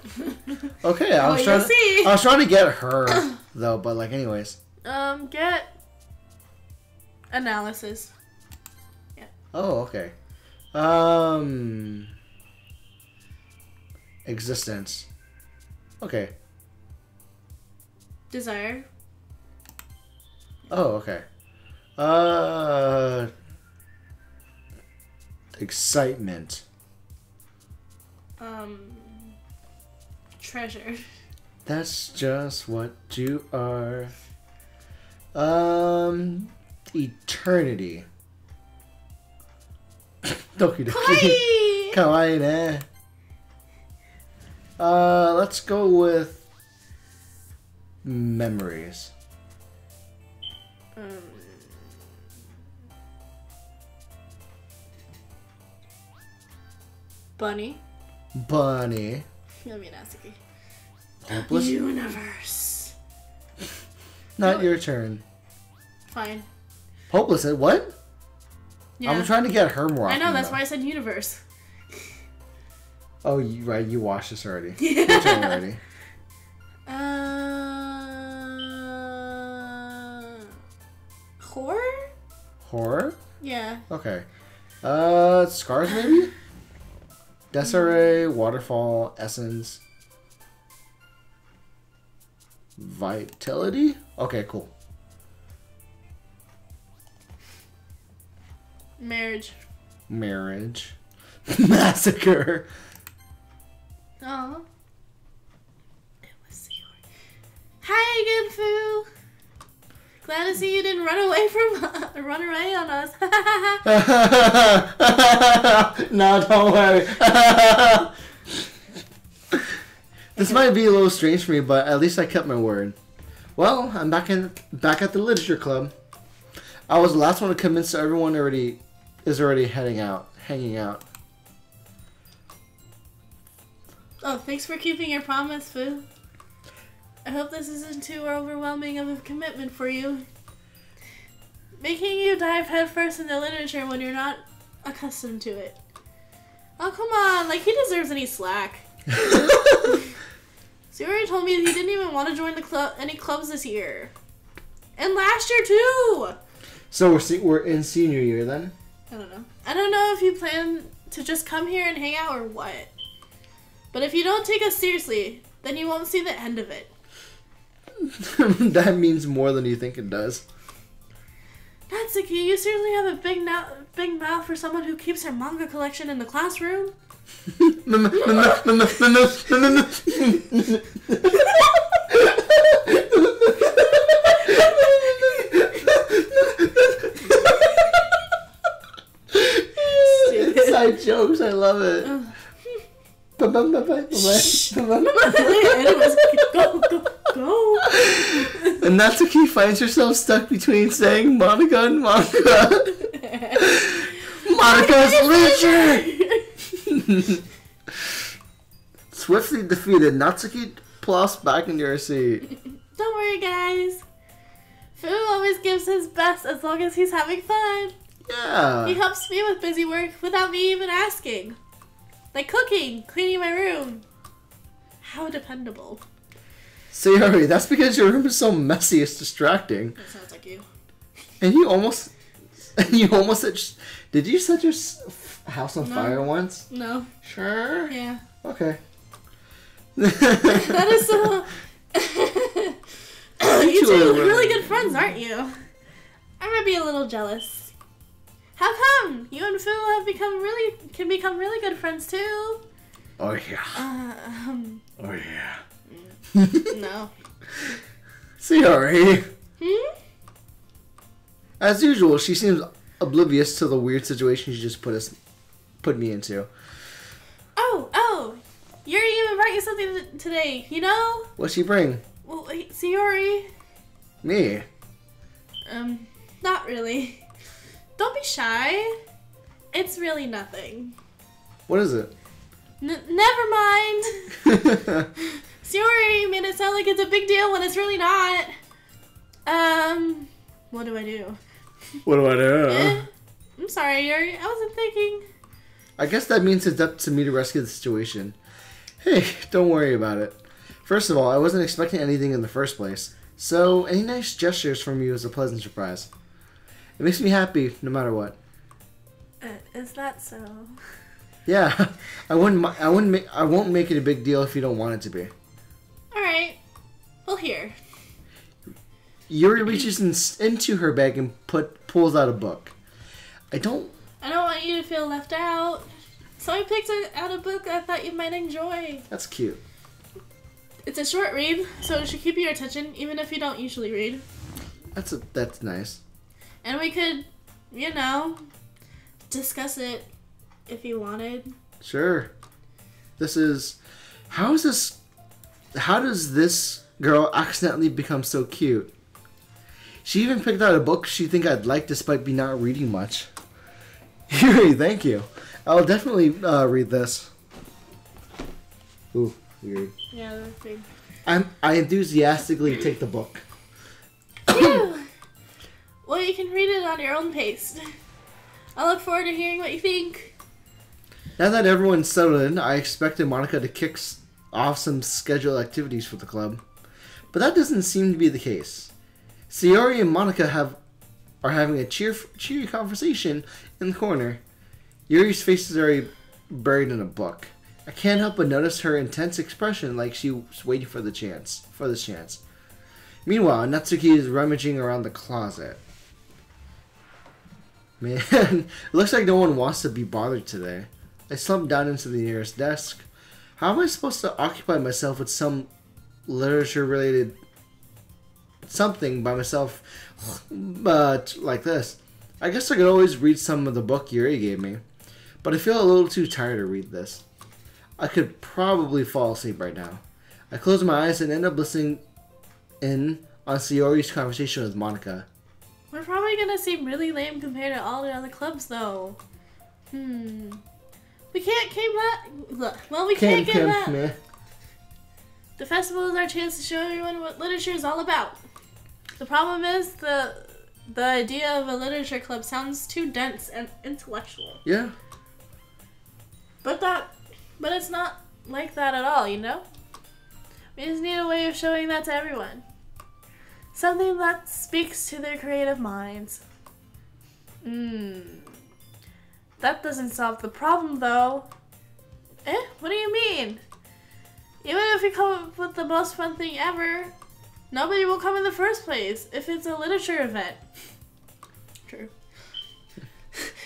Okay, I you'll was trying to get her though, but like anyways. Get analysis. Yeah. Oh, okay. Existence. Okay. Desire. Oh, okay. Excitement. Treasure. That's just what you are. Eternity. Doki doki. Kawaii! Kawaii ne. Let's go with memories. Bunny. Bunny. I mean, Natsuki. Hopeless. Universe. Not your turn. Fine. Hopeless. What? Yeah. I'm trying to get her more. I know, often, that's though. why I said universe. Oh, right. You watched this already. Your turn already. Horror? Horror? Yeah. Okay. Scars maybe? Desiree, waterfall, essence. Vitality? Okay, cool. Marriage. Marriage. Massacre. Oh. It was Sayori. Hi, Wtphu. Glad to see you didn't run away on us. No, don't worry. This might be a little strange for me, but at least I kept my word. Well, I'm back at the literature club. I was the last one to convince everyone is already hanging out. Oh, thanks for keeping your promise, Fu. I hope this isn't too overwhelming of a commitment for you. Making you dive headfirst into literature when you're not accustomed to it. Oh, come on. Like, he deserves any slack. Sayori told me he didn't even want to join any clubs this year. And last year, too! So we're in senior year, then? I don't know. I don't know if you plan to just come here and hang out or what. But if you don't take us seriously, then you won't see the end of it. That means more than you think it does. Natsuki, you seriously have a big mouth for someone who keeps her manga collection in the classroom? Inside jokes, I love it. Anyways, go. And Natsuki finds herself stuck between saying Monica and manga. Monica's literature! Swiftly defeated, Natsuki plops back into her seat. Don't worry, guys. Fu always gives his best as long as he's having fun. Yeah. He helps me with busy work without me even asking. Like cooking, cleaning my room. How dependable. Sayori, that's because your room is so messy it's distracting. That sounds like you. And you almost said, did you set your house on fire once? No. Sure. Yeah. Okay. That is so... You two are really good friends, aren't you? I might be a little jealous. How come? You and Fu have can become really good friends too. Oh yeah. Oh yeah. No. Sayori. Hmm? As usual, she seems oblivious to the weird situation she just put me into. Oh! Yuri even brought you something today, you know? What'd she bring? Well, wait, Sayori. Me. Not really. Don't be shy. It's really nothing. What is it? Never mind. Sayori made it sound like it's a big deal when it's really not. What do I do? What do I do? I'm sorry, Yuri. I wasn't thinking. I guess that means it's up to me to rescue the situation. Hey, don't worry about it. First of all, I wasn't expecting anything in the first place, so any nice gestures from you is a pleasant surprise. It makes me happy, no matter what. Is that so? Yeah, I won't make it a big deal if you don't want it to be. All right. Well, here. Yuri reaches into her bag and pulls out a book. I don't want you to feel left out. So I picked out a book I thought you might enjoy. That's cute. It's a short read, so it should keep your attention, even if you don't usually read. That's nice. And we could, discuss it if you wanted. Sure. How does this girl accidentally become so cute? She even picked out a book she think I'd like despite me not reading much. Yuri, thank you. I'll definitely read this. Ooh, weird. Yeah, that's big. I enthusiastically take the book. Well, you can read it on your own pace. I look forward to hearing what you think. Now that everyone's settled in, I expected Monica to kick off some scheduled activities for the club. But that doesn't seem to be the case. Sayori and Monica are having a cheery conversation in the corner. Yuri's face is already buried in a book. I can't help but notice her intense expression like she was waiting for this chance. Meanwhile, Natsuki is rummaging around the closet. Man, it looks like no one wants to be bothered today. I slumped down into the nearest desk. How am I supposed to occupy myself with some literature-related something by myself like this? I guess I could always read some of the book Yuri gave me, but I feel a little too tired to read this. I could probably fall asleep right now. I close my eyes and end up listening in on Sayori's conversation with Monica. We're probably gonna seem really lame compared to all the other clubs, though. We can't give up. Well, we can't give up. Man. The festival is our chance to show everyone what literature is all about. The problem is the idea of a literature club sounds too dense and intellectual. Yeah. But it's not like that at all, We just need a way of showing that to everyone. Something that speaks to their creative minds. That doesn't solve the problem, though. What do you mean? Even if we come up with the most fun thing ever, nobody will come in the first place if it's a literature event. True.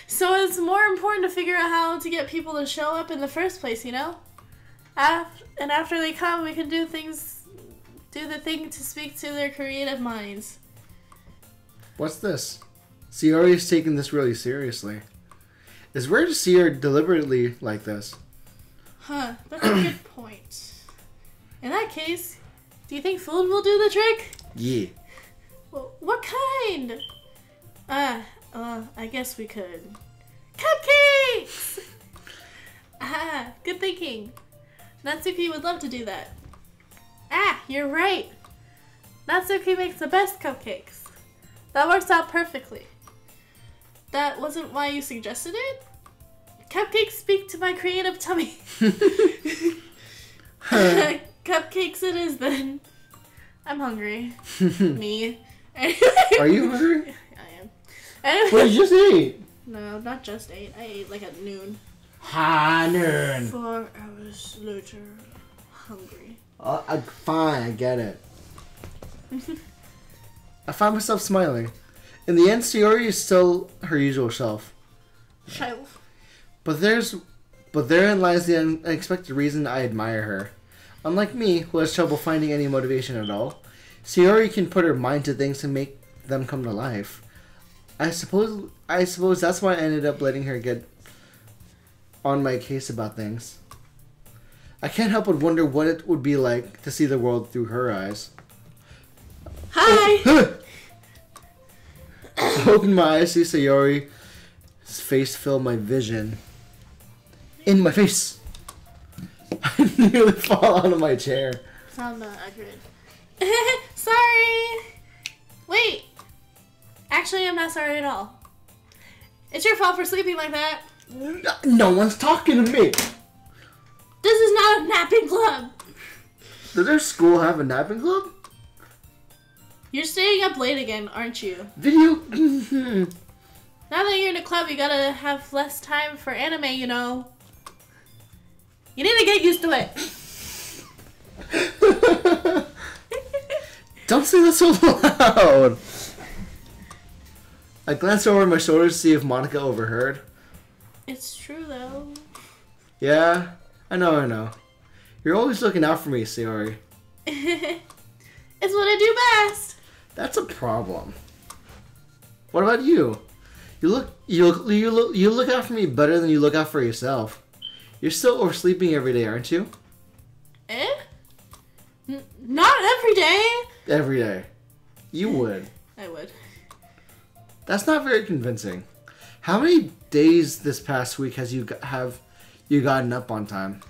So it's more important to figure out how to get people to show up in the first place, And after they come, we can do the thing to speak to their creative minds. What's this? Sayori's taking this really seriously. It's rare to see her deliberately like this. Huh, that's a good point. In that case, do you think food will do the trick? Yeah. Well, what kind? I guess we could. Cupcakes! Good thinking. Natsuki would love to do that. You're right. Natsuki makes the best cupcakes. That works out perfectly. That wasn't why you suggested it? Cupcakes speak to my creative tummy. Cupcakes it is then. I'm hungry. Me. Are you hungry? I am. Anyway, what did you just eat? No, not just 8. I ate like at noon. Noon. 4 hours later. Hungry. Fine, I get it. I find myself smiling. In the end, Sayori is still her usual self. But therein lies the unexpected reason I admire her. Unlike me, who has trouble finding any motivation at all, Sayori can put her mind to things and make them come to life. I suppose that's why I ended up letting her get on my case about things. I can't help but wonder what it would be like to see the world through her eyes. Hi! I open my eyes, see Sayori's face fill my vision. In my face! I nearly fall out of my chair. Sound not accurate. Sorry! Wait! Actually, I'm not sorry at all. It's your fault for sleeping like that. No one's talking to me! This is not a napping club! Does their school have a napping club? You're staying up late again, aren't you? Video... Now that you're in a club, you gotta have less time for anime, You need to get used to it. Don't say that so loud! I glanced over my shoulder to see if Monica overheard. It's true, though. Yeah, I know. You're always looking out for me, Sayori. It's what I do best. That's a problem. What about you? You look out for me better than you look out for yourself. You're still oversleeping every day, aren't you? Not every day. Every day. You would. I would. That's not very convincing. How many days this past week have you gotten up on time?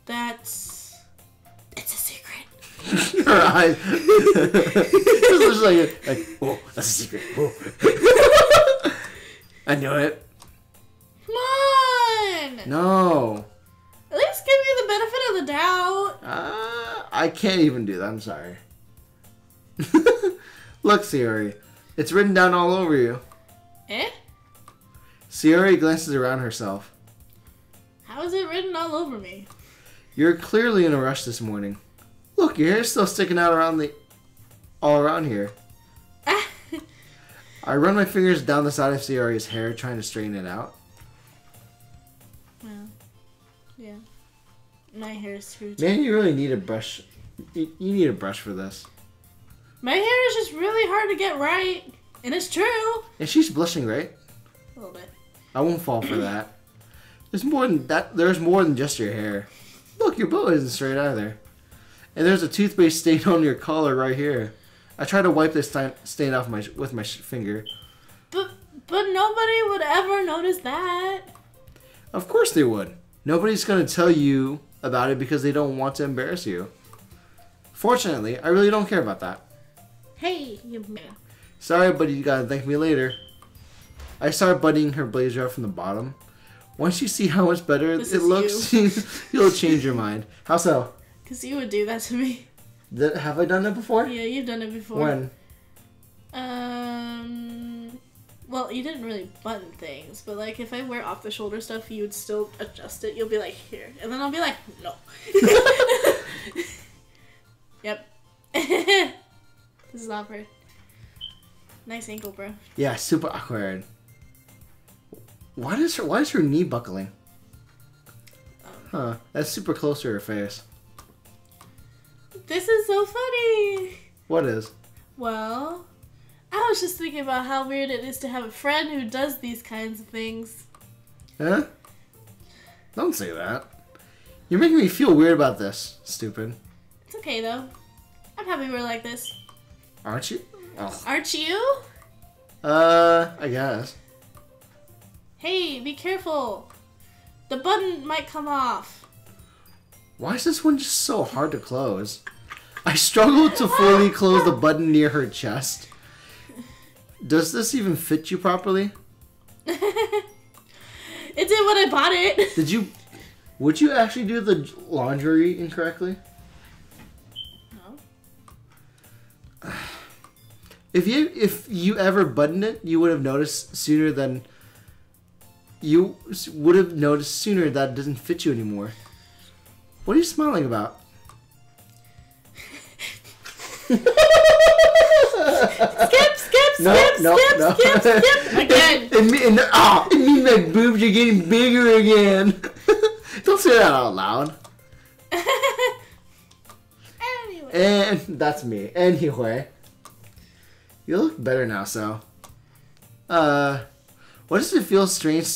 It's a secret. Your eyes. It's just like, oh, that's a secret. Oh. I knew it. Come on. No. At least give me the benefit of the doubt. I can't even do that. I'm sorry. Look, Sayori. It's written down all over you. Sayori glances around herself. How is it written all over me? You're clearly in a rush this morning. Look, your hair's still sticking out all around here. I run my fingers down the side of Sayori's hair, trying to straighten it out. Well, yeah. My hair is screwed. Man, you really need a brush. You need a brush for this. My hair is just really hard to get right. And it's true. And she's blushing, right? A little bit. I won't fall for that. There's more than that. There's more than just your hair. Look, your bow isn't straight either. And there's a toothpaste stain on your collar right here. I tried to wipe this stain off with my finger. But nobody would ever notice that. Of course they would. Nobody's going to tell you about it because they don't want to embarrass you. Fortunately, I really don't care about that. Hey, you man. Sorry, but you gotta thank me later. I start buttoning her blazer up from the bottom. Once you see how much better it looks, you'll change your mind. How so? Because you would do that to me. Have I done that before? Yeah, you've done it before. When? Well, you didn't really button things, but like if I wear off the shoulder stuff, you would still adjust it. You'll be like, here. And then I'll be like, no. Yep. This is awkward. Nice ankle, bro. Yeah, super awkward. Why is her knee buckling? Huh, that's super close to her face. This is so funny. What is? Well, I was just thinking about how weird it is to have a friend who does these kinds of things. Huh? Don't say that. You're making me feel weird about this, stupid. It's okay, though. I'm happy we're like this. Aren't you? Oh. Aren't you? I guess. Hey, be careful. The button might come off. Why is this one just so hard to close? I struggle to fully close the button near her chest. Does this even fit you properly? It did when I bought it. Would you actually do the laundry incorrectly? No. If you ever buttoned it, you would have noticed sooner that it doesn't fit you anymore. What are you smiling about? Skip. No. Again. It means my boobs are getting bigger again. Don't say that out loud. Anyway. And that's me. Anyway. You look better now, so. Why does it feel strange to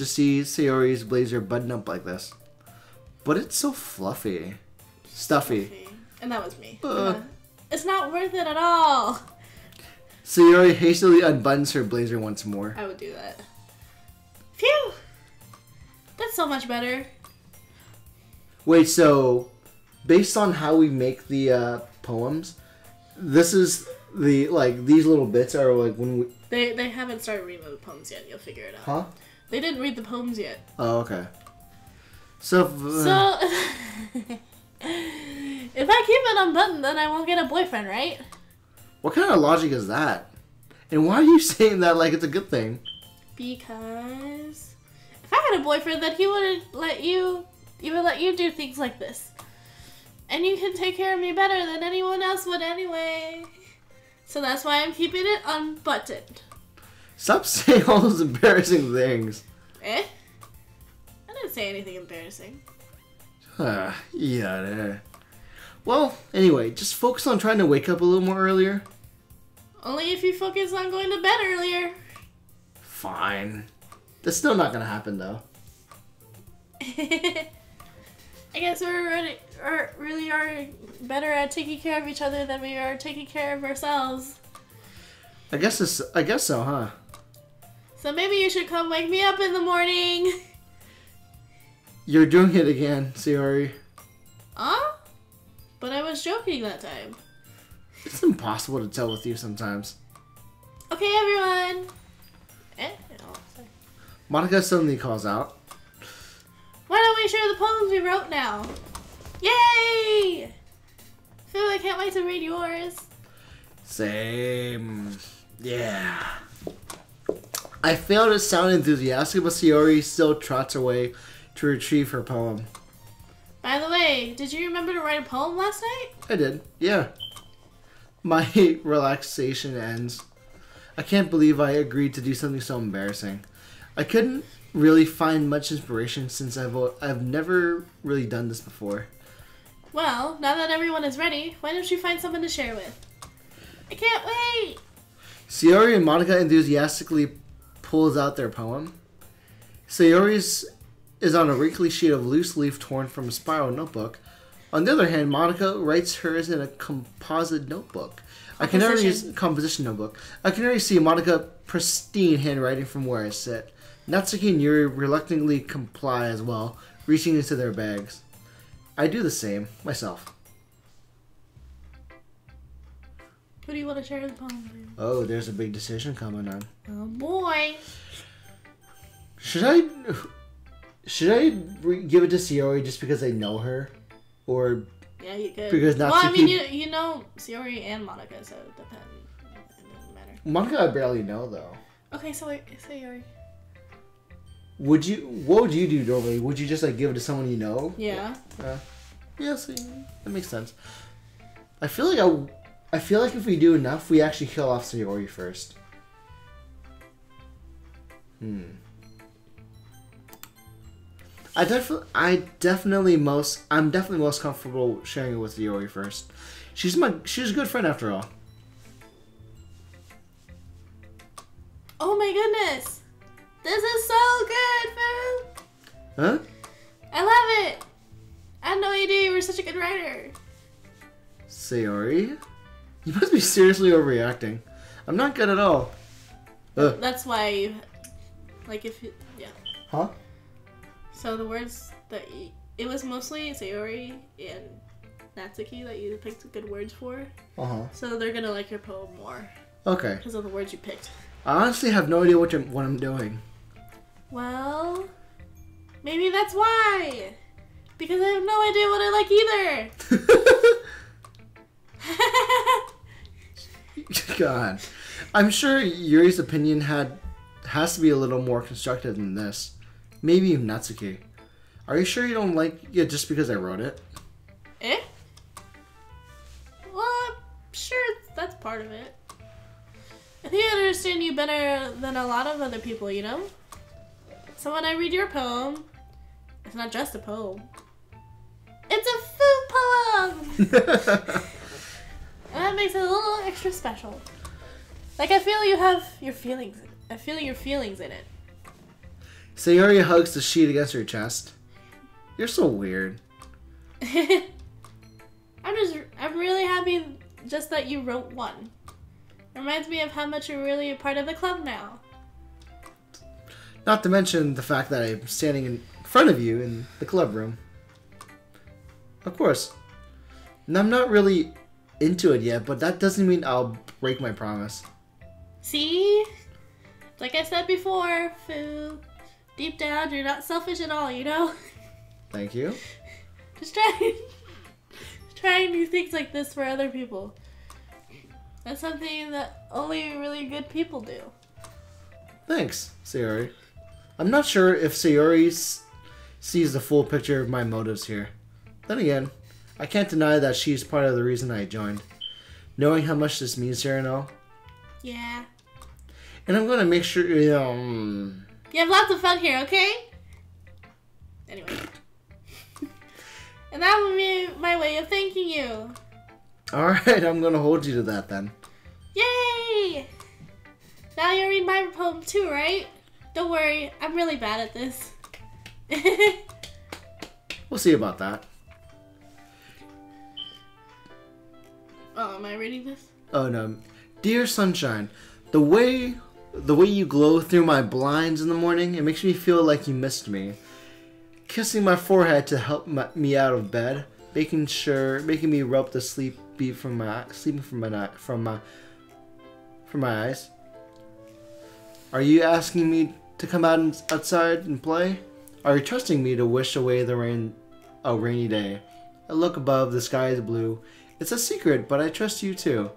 see Sayori's blazer button up like this? But it's so fluffy. Stuffy. And that was me. It's not worth it at all. Sayori hastily unbuttons her blazer once more. I would do that. Phew! That's so much better. Wait, so based on how we make the poems, this is these little bits are like when we... They haven't started reading the poems yet. You'll figure it out. Huh? They didn't read the poems yet. Oh, okay. So if I keep it unbuttoned, then I won't get a boyfriend, right? What kind of logic is that? And why are you saying that like it's a good thing? Because if I had a boyfriend, then he wouldn't let you. He would let you do things like this. And you can take care of me better than anyone else would anyway. So that's why I'm keeping it unbuttoned. Stop saying all those embarrassing things. Eh? I didn't say anything embarrassing. Yeah, there. Well, anyway, just focus on trying to wake up a little more earlier. Only if you focus on going to bed earlier. Fine. That's still not gonna happen, though. I guess we really are better at taking care of each other than we are taking care of ourselves. I guess so, huh? So maybe you should come wake me up in the morning. You're doing it again, Sayori. Huh? But I was joking that time. It's impossible to tell with you sometimes. Okay, everyone. Oh, sorry. Monica suddenly calls out. Why don't we share the poems we wrote now? Yay! Phil, I can't wait to read yours. Same. Yeah. I failed to sound enthusiastic, but Sayori still trots away to retrieve her poem. By the way, did you remember to write a poem last night? I did, yeah. My relaxation ends. I can't believe I agreed to do something so embarrassing. I couldn't really find much inspiration since I've never really done this before. Well, now that everyone is ready, why don't you find someone to share with? I can't wait! Sayori and Monica enthusiastically pulls out their poem. Sayori's is on a wrinkly sheet of loose leaf torn from a spiral notebook. On the other hand, Monica writes hers in a composite notebook. Composition notebook. I can already see Monica pristine handwriting from where I sit. Natsuki and Yuri reluctantly comply as well, reaching into their bags. I do the same, myself. Who do you want to share the poem with? Oh, there's a big decision coming on. Oh boy. Should I give it to Sayori just because I know her? Or yeah, you could. Because Natsuki... Well, I mean, you know Sayori and Monica, so it depends. It doesn't matter. Monica I barely know, though. Okay, so Sayori. What would you do normally? Would you just like give it to someone you know? Yeah. Yeah, see, that makes sense. I feel like if we do enough, we actually kill off Sayori first. I'm definitely most comfortable sharing it with Sayori first. She's a good friend after all. Oh my goodness! This is so good, Fu! Huh? I love it! I had no idea you were such a good writer. Sayori? You must be seriously overreacting. I'm not good at all. That's why you... yeah. Huh? So the words that it was mostly Sayori and Natsuki that you picked good words for. Uh-huh. So they're gonna like your poem more. Okay. Because of the words you picked. I honestly have no idea what I'm doing. Well, maybe that's why. Because I have no idea what I like either. God. I'm sure Yuri's opinion has to be a little more constructive than this. Maybe even Natsuki. Are you sure you don't like it just because I wrote it? Eh? Well, I'm sure that's part of it. I think I understand you better than a lot of other people, you know? So when I read your poem, it's not just a poem. It's a food poem! And that makes it a little extra special. Like I feel you have your feelings. I feel your feelings in it. Sayori hugs the sheet against her chest. You're so weird. I'm really happy just that you wrote one. Reminds me of how much you're really a part of the club now. Not to mention the fact that I'm standing in front of you in the club room. Of course. And I'm not really into it yet, but that doesn't mean I'll break my promise. See? Like I said before, Fu, deep down you're not selfish at all, you know? Thank you. Just trying new things like this for other people. That's something that only really good people do. Thanks, Sayori. I'm not sure if Sayori sees the full picture of my motives here. Then again, I can't deny that she's part of the reason I joined. Knowing how much this means to her and all. Yeah. And I'm gonna make sure, You have lots of fun here, okay? Anyway. And that would be my way of thanking you. Alright, I'm gonna hold you to that then. Yay! Now you'll read my poem too, right? Don't worry, I'm really bad at this. We'll see about that. Oh, am I reading this? Oh no. Dear sunshine, the way you glow through my blinds in the morning, it makes me feel like you missed me. Kissing my forehead to help me out of bed, making me rub the sleeping from my eyes. Are you asking me to come outside and play? Are you trusting me to wish away a rainy day? I look above, the sky is blue. It's a secret, but I trust you too.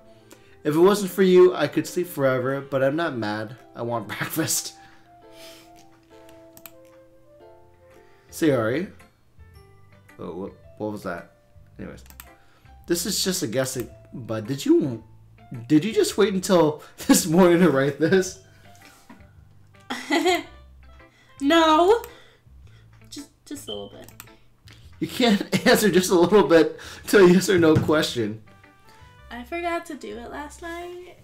If it wasn't for you, I could sleep forever, but I'm not mad. I want breakfast. Sayori. Oh, what was that? Anyways. This is just a guess, but did you just wait until this morning to write this? No. Just a little bit. You can't answer just a little bit to a yes or no question. I forgot to do it last night.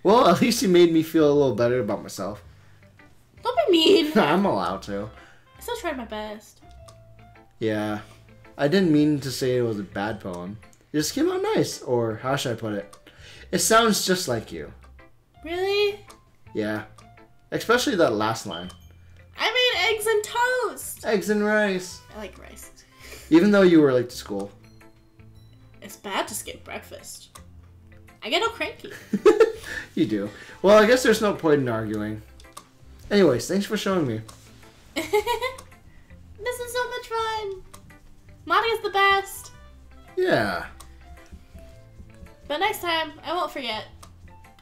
Well, at least you made me feel a little better about myself. Don't be mean. I'm allowed to. I still tried my best. Yeah. I didn't mean to say it was a bad poem. It just came out nice, or how should I put it? It sounds just like you. Really? Yeah. Especially that last line. I made eggs and toast. Eggs and rice. I like rice. Even though you were late to school. It's bad to skip breakfast. I get all cranky. You do. Well, I guess there's no point in arguing. Anyways, thanks for showing me. This is so much fun. Monica's the best. Yeah. But next time, I won't forget.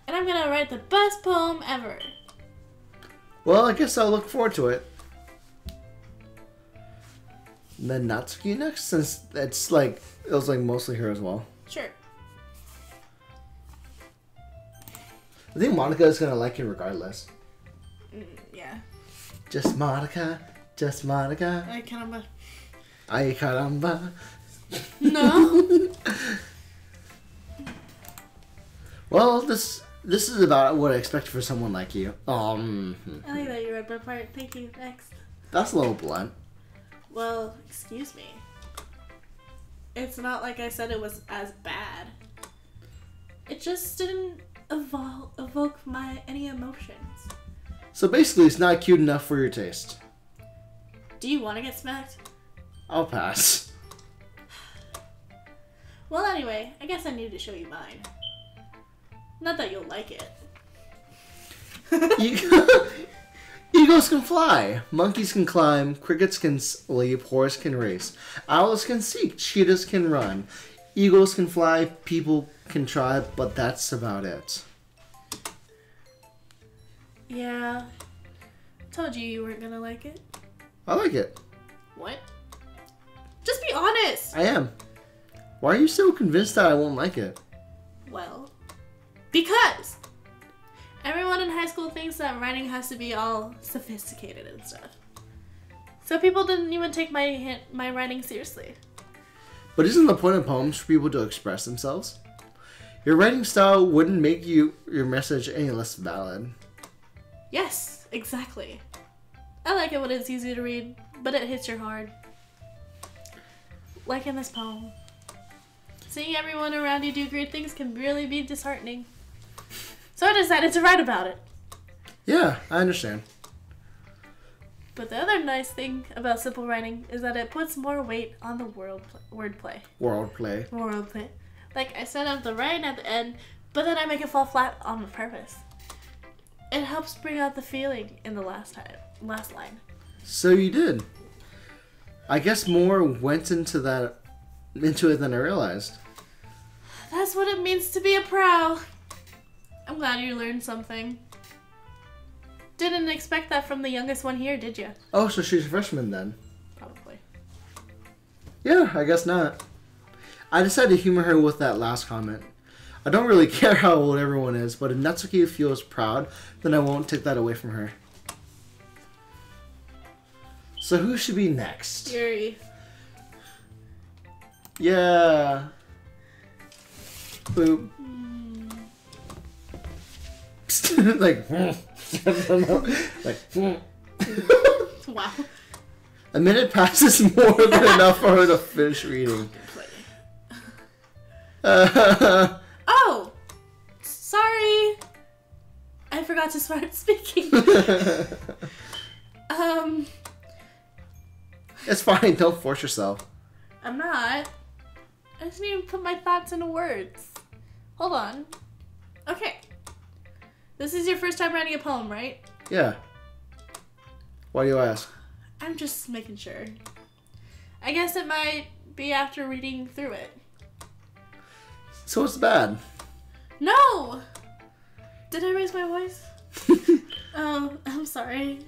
And I'm gonna write the best poem ever. Well, I guess I'll look forward to it. And then Natsuki next, since it was mostly her as well. Sure. I think Monica is gonna like it regardless. Yeah. Just Monica, just Monica. Ay caramba. Ay caramba. No. Well, this is about what I expect for someone like you. I like that you read my part. Thank you. Next. That's a little blunt. Well, excuse me. It's not like I said it was as bad. It just didn't evoke any emotions. So basically, it's not cute enough for your taste. Do you want to get smacked? I'll pass. Well, anyway, I guess I need to show you mine. Not that you'll like it. Eagles can fly, monkeys can climb, crickets can leap, horse can race, owls can seek, cheetahs can run, eagles can fly, people can try, but that's about it. Yeah. Told you weren't gonna like it. I like it. What? Just be honest! I am. Why are you so convinced that I won't like it? Well, because everyone in high school thinks that writing has to be all sophisticated and stuff. So people didn't even take my writing seriously. But isn't the point of poems for people to express themselves? Your writing style wouldn't make your message any less valid. Yes, exactly. I like it when it's easy to read, but it hits your hard. Like in this poem. Seeing everyone around you do great things can really be disheartening. So I decided to write about it. Yeah, I understand. But the other nice thing about simple writing is that it puts more weight on the wordplay. Wordplay. Like I set up the right at the end, but then I make it fall flat on purpose. It helps bring out the feeling in the last line. So you did. I guess more went into it than I realized. That's what it means to be a pro. I'm glad you learned something. Didn't expect that from the youngest one here, did you? Oh, so she's a freshman then. Probably. Yeah, I guess not. I decided to humor her with that last comment. I don't really care how old everyone is, but if Natsuki feels proud, then I won't take that away from her. So who should be next? Yuri. Yeah. Boop. Like, like, Wow. A minute passes more than enough for her to finish reading. Oh! Sorry! I forgot to start speaking. It's fine, don't force yourself. I'm not. I just need to put my thoughts into words. Hold on. Okay. This is your first time writing a poem, right? Yeah. Why do you ask? I'm just making sure. I guess it might be after reading through it. So what's bad? No! Did I raise my voice? Oh, I'm sorry.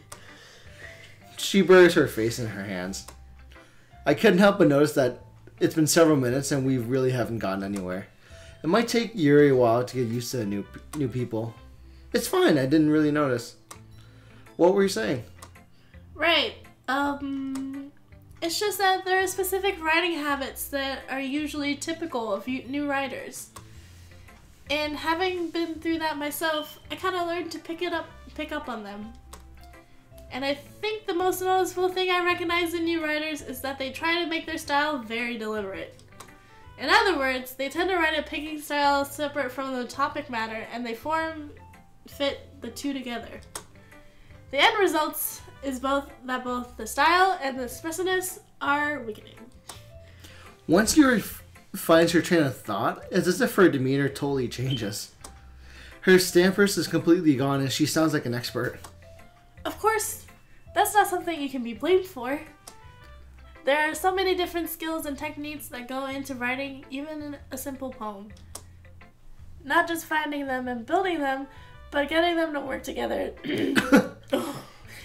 She buries her face in her hands. I couldn't help but notice that it's been several minutes and we really haven't gotten anywhere. It might take Yuri a while to get used to new people. It's fine, I didn't really notice. What were you saying? Right. It's just that there are specific writing habits that are usually typical of new writers. And having been through that myself, I kind of learned to pick up on them. And I think the most noticeable thing I recognize in new writers is that they try to make their style very deliberate. In other words, they tend to write a picking style separate from the topic matter, and they fit the two together. The end results is both the style and the expressiveness are weakening. Once Yuri finds her train of thought, it's as if her demeanor totally changes. Her stampers is completely gone and she sounds like an expert. Of course, that's not something you can be blamed for. There are so many different skills and techniques that go into writing even a simple poem. Not just finding them and building them, but getting them to work together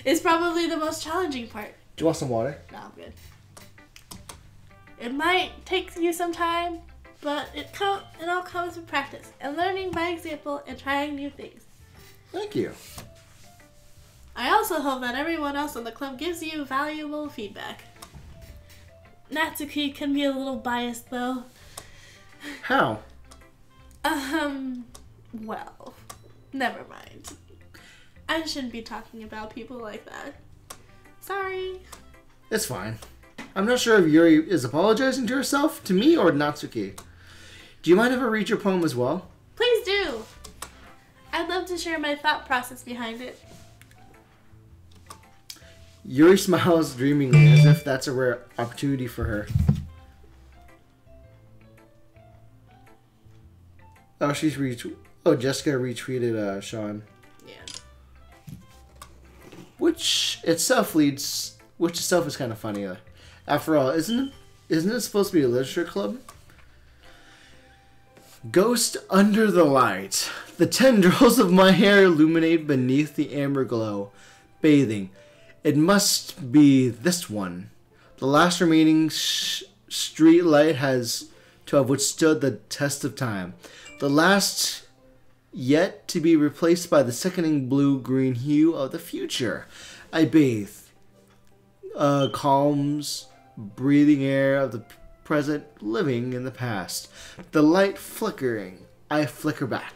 is probably the most challenging part. Do you want some water? No, I'm good. It might take you some time, but it all comes with practice and learning by example and trying new things. Thank you. I also hope that everyone else in the club gives you valuable feedback. Natsuki can be a little biased though. How? Well, never mind. I shouldn't be talking about people like that. Sorry. It's fine. I'm not sure if Yuri is apologizing to herself, to me, or Natsuki. Do you mind if I read your poem as well? Please do. I'd love to share my thought process behind it. Yuri smiles dreamingly as if that's a rare opportunity for her. Oh, Jessica retweeted Sean. Yeah. Which itself is kind of funny. After all, isn't it supposed to be a literature club? Ghost under the light. The tendrils of my hair illuminate beneath the amber glow. Bathing. It must be this one. The last remaining street light has to have withstood the test of time. The last yet to be replaced by the sickening blue-green hue of the future. I bathe. Calms, breathing air of the present, living in the past. The light flickering. I flicker back.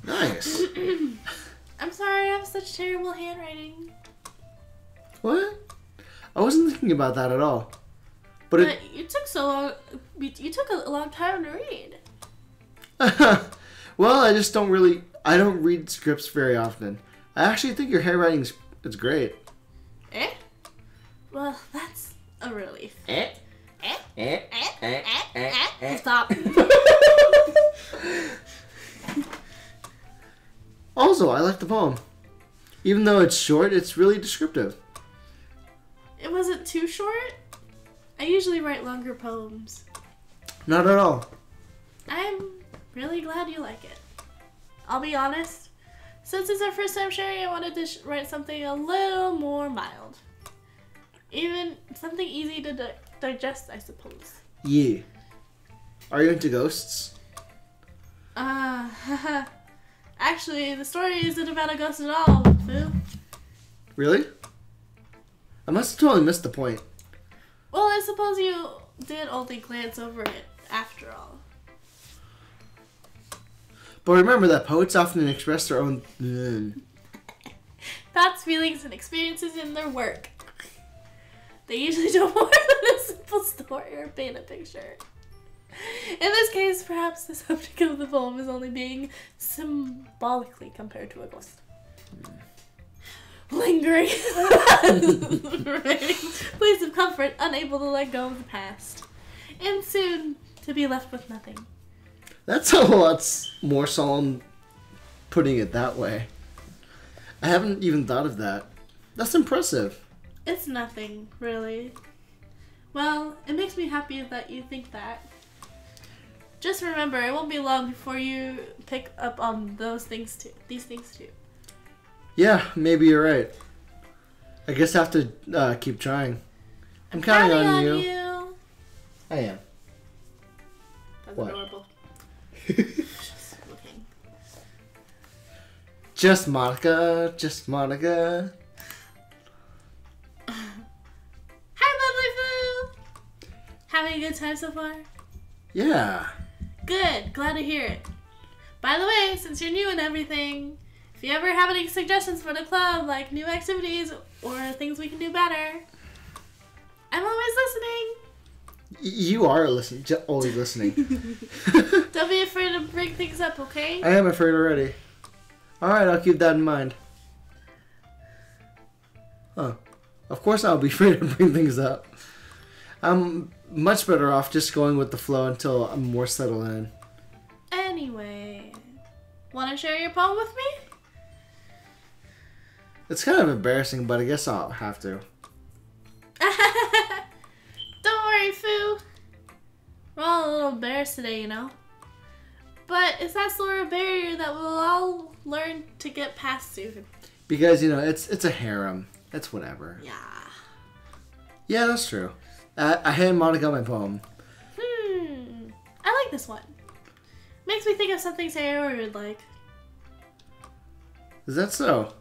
Nice. I'm sorry, I have such terrible handwriting. What? I wasn't thinking about that at all. But you took so long. You took a long time to read. Well, I don't read scripts very often. I actually think your handwriting is great. Eh? Well, that's a relief. Stop. Also, I like the poem. Even though it's short, it's really descriptive. It wasn't too short? I usually write longer poems. Not at all. I'm really glad you like it. I'll be honest. Since it's our first time sharing, I wanted to write something a little more mild. Even something easy to digest, I suppose. Yeah. Are you into ghosts? Actually, the story isn't about a ghost at all, Wtphu. Really? I must have totally missed the point. Well, I suppose you did only glance over it after all. But remember that poets often express their own Thoughts, feelings, and experiences in their work. They usually do more than a simple story or paint a picture. In this case, perhaps the subject of the poem is only being symbolically compared to a ghost. Lingering. Place of comfort, unable to let go of the past. And soon to be left with nothing. That's a lot more solemn putting it that way. I haven't even thought of that. That's impressive. It's nothing, really. Well, it makes me happy that you think that. Just remember, it won't be long before you pick up on these things too. Yeah, maybe you're right. I guess I have to keep trying. I'm counting on you. I am. That's what? adorable. Just looking. Just Monica, just Monica. Hi, lovely Wtphu! Having a good time so far? Yeah. Good, glad to hear it. By the way, since you're new and everything, if you ever have any suggestions for the club, like new activities or things we can do better, I'm always listening. You are listening, always listening. Don't be afraid to bring things up, okay? I am afraid already. Alright, I'll keep that in mind. Huh. Of course I'll be afraid to bring things up. I'm much better off just going with the flow until I'm more settled in. Anyway, want to share your poem with me? It's kind of embarrassing, but I guess I'll have to. Don't worry, Wtphu. We're all a little embarrassed today, you know? But it's that sort of barrier that we'll all learn to get past soon. Because, you know, it's a harem. It's whatever. Yeah. Yeah, that's true. I hand Monica my poem. I like this one. Makes me think of something Sayori would like. Is that so?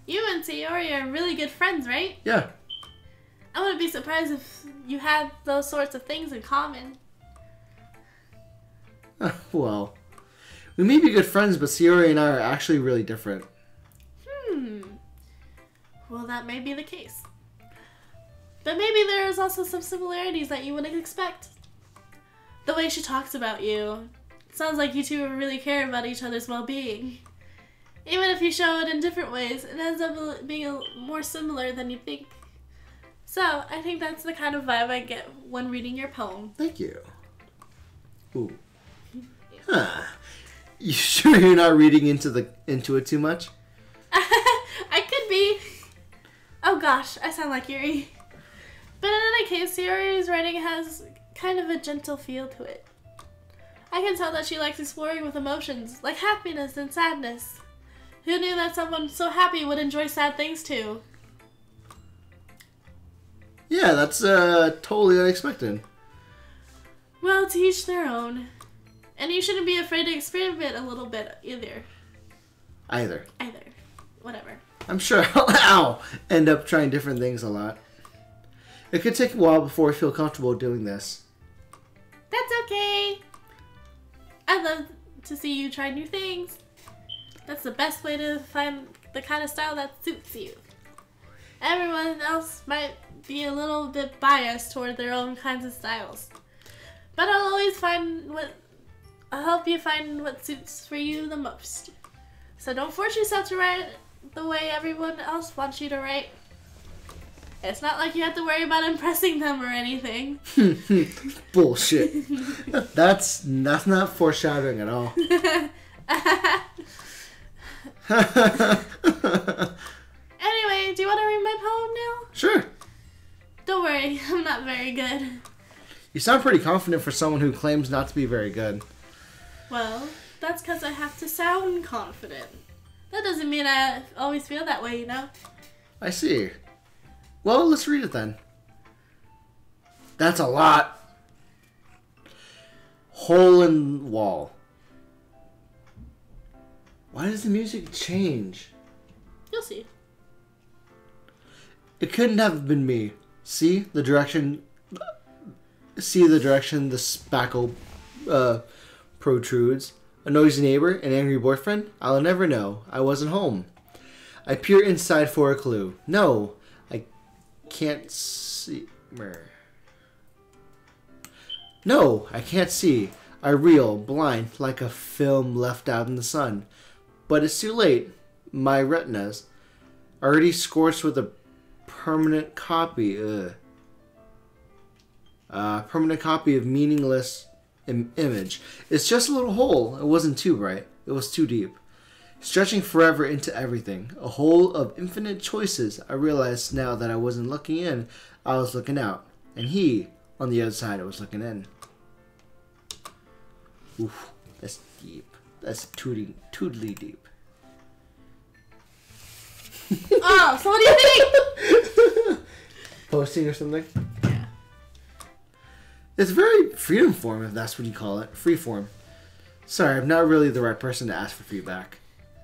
You and Sayori are really good friends, right? Yeah. I wouldn't be surprised if you had those sorts of things in common. Well, we may be good friends, but Sayori and I are actually really different. Well, that may be the case. But maybe there is also some similarities that you wouldn't expect. The way she talks about you. Sounds like you two really care about each other's well-being. Even if you show it in different ways, it ends up being more similar than you think. So, I think that's the kind of vibe I get when reading your poem. Thank you. Ooh. Huh. You sure you're not reading into it too much? I could be. Oh gosh, I sound like Yuri. But in any case, Yuri's writing has kind of a gentle feel to it. I can tell that she likes exploring with emotions, like happiness and sadness. Who knew that someone so happy would enjoy sad things too? Yeah, that's totally unexpected. Well, to each their own. And you shouldn't be afraid to experiment a little bit either. Either. Whatever. I'm sure I'll end up trying different things a lot. It could take a while before I feel comfortable doing this. That's okay. I'd love to see you try new things. That's the best way to find the kind of style that suits you. Everyone else might be a little bit biased toward their own kinds of styles. But I'll help you find what suits for you the most. So don't force yourself to write the way everyone else wants you to write. It's not like you have to worry about impressing them or anything. Bullshit. That's not foreshadowing at all. Anyway, do you want to read my poem now? Sure. Don't worry, I'm not very good. You sound pretty confident for someone who claims not to be very good. Well, that's because I have to sound confident. That doesn't mean I always feel that way, you know? I see. Well, let's read it then. That's a lot. Hole in wall. Why does the music change? You'll see. It couldn't have been me. See the direction the spackle protrudes. A noisy neighbor, an angry boyfriend? I'll never know. I wasn't home. I peer inside for a clue. No, I can't see. No, I can't see. I reel, blind, like a film left out in the sun. But it's too late. My retinas, already scorched with a permanent copy. Permanent copy of meaningless image. It's just a little hole. It wasn't too bright. It was too deep. Stretching forever into everything. A hole of infinite choices. I realized now that I wasn't looking in. I was looking out. And he, on the other side, was looking in. Oof. That's deep. That's tootly deep. Oh, so what do you think? Posting or something? Yeah. It's very freedom form, if that's what you call it. Free form. Sorry, I'm not really the right person to ask for feedback.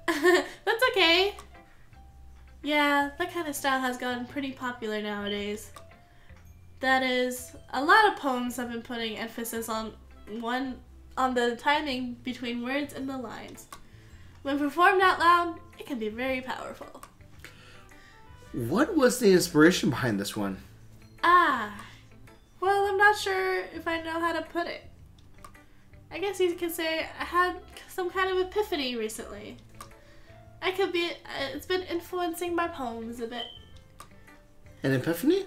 That's okay. Yeah, that kind of style has gotten pretty popular nowadays. That is, a lot of poems have been putting emphasis on the timing between words and the lines. When performed out loud, it can be very powerful. What was the inspiration behind this one? Well, I'm not sure if I know how to put it. I guess you could say I had some kind of epiphany recently. It's been influencing my poems a bit. An epiphany?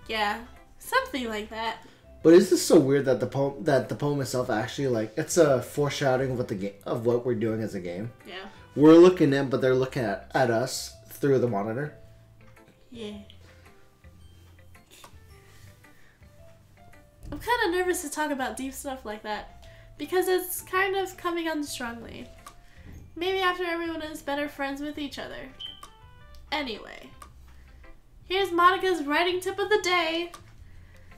Yeah, something like that. But is this so weird that the poem itself actually it's a foreshadowing of what we're doing as a game? Yeah. We're looking in, but they're looking at us through the monitor. Yeah. I'm kind of nervous to talk about deep stuff like that because it's kind of coming on strongly. Maybe after everyone is better friends with each other. Anyway, here's Monica's writing tip of the day.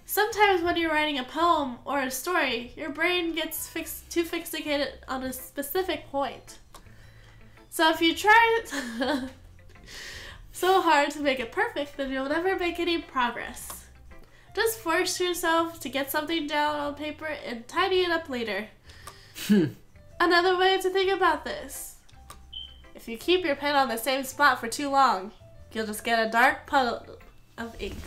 Sometimes when you're writing a poem or a story, your brain gets too fixated on a specific point. So if you try so hard to make it perfect, then you'll never make any progress. Just force yourself to get something down on paper and tidy it up later. Another way to think about this. If you keep your pen on the same spot for too long, you'll just get a dark puddle of ink.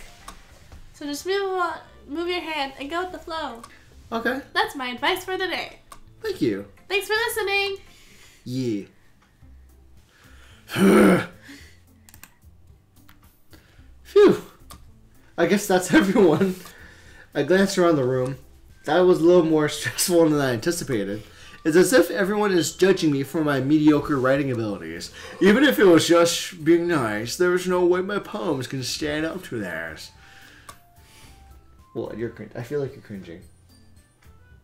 So just move your hand and go with the flow. Okay. That's my advice for the day. Thank you. Thanks for listening. Yeah. Phew. I guess that's everyone. I glanced around the room. That was a little more stressful than I anticipated. It's as if everyone is judging me for my mediocre writing abilities. Even if it was just being nice, there is no way my poems can stand up to theirs. Well, you're cringing. I feel like you're cringing.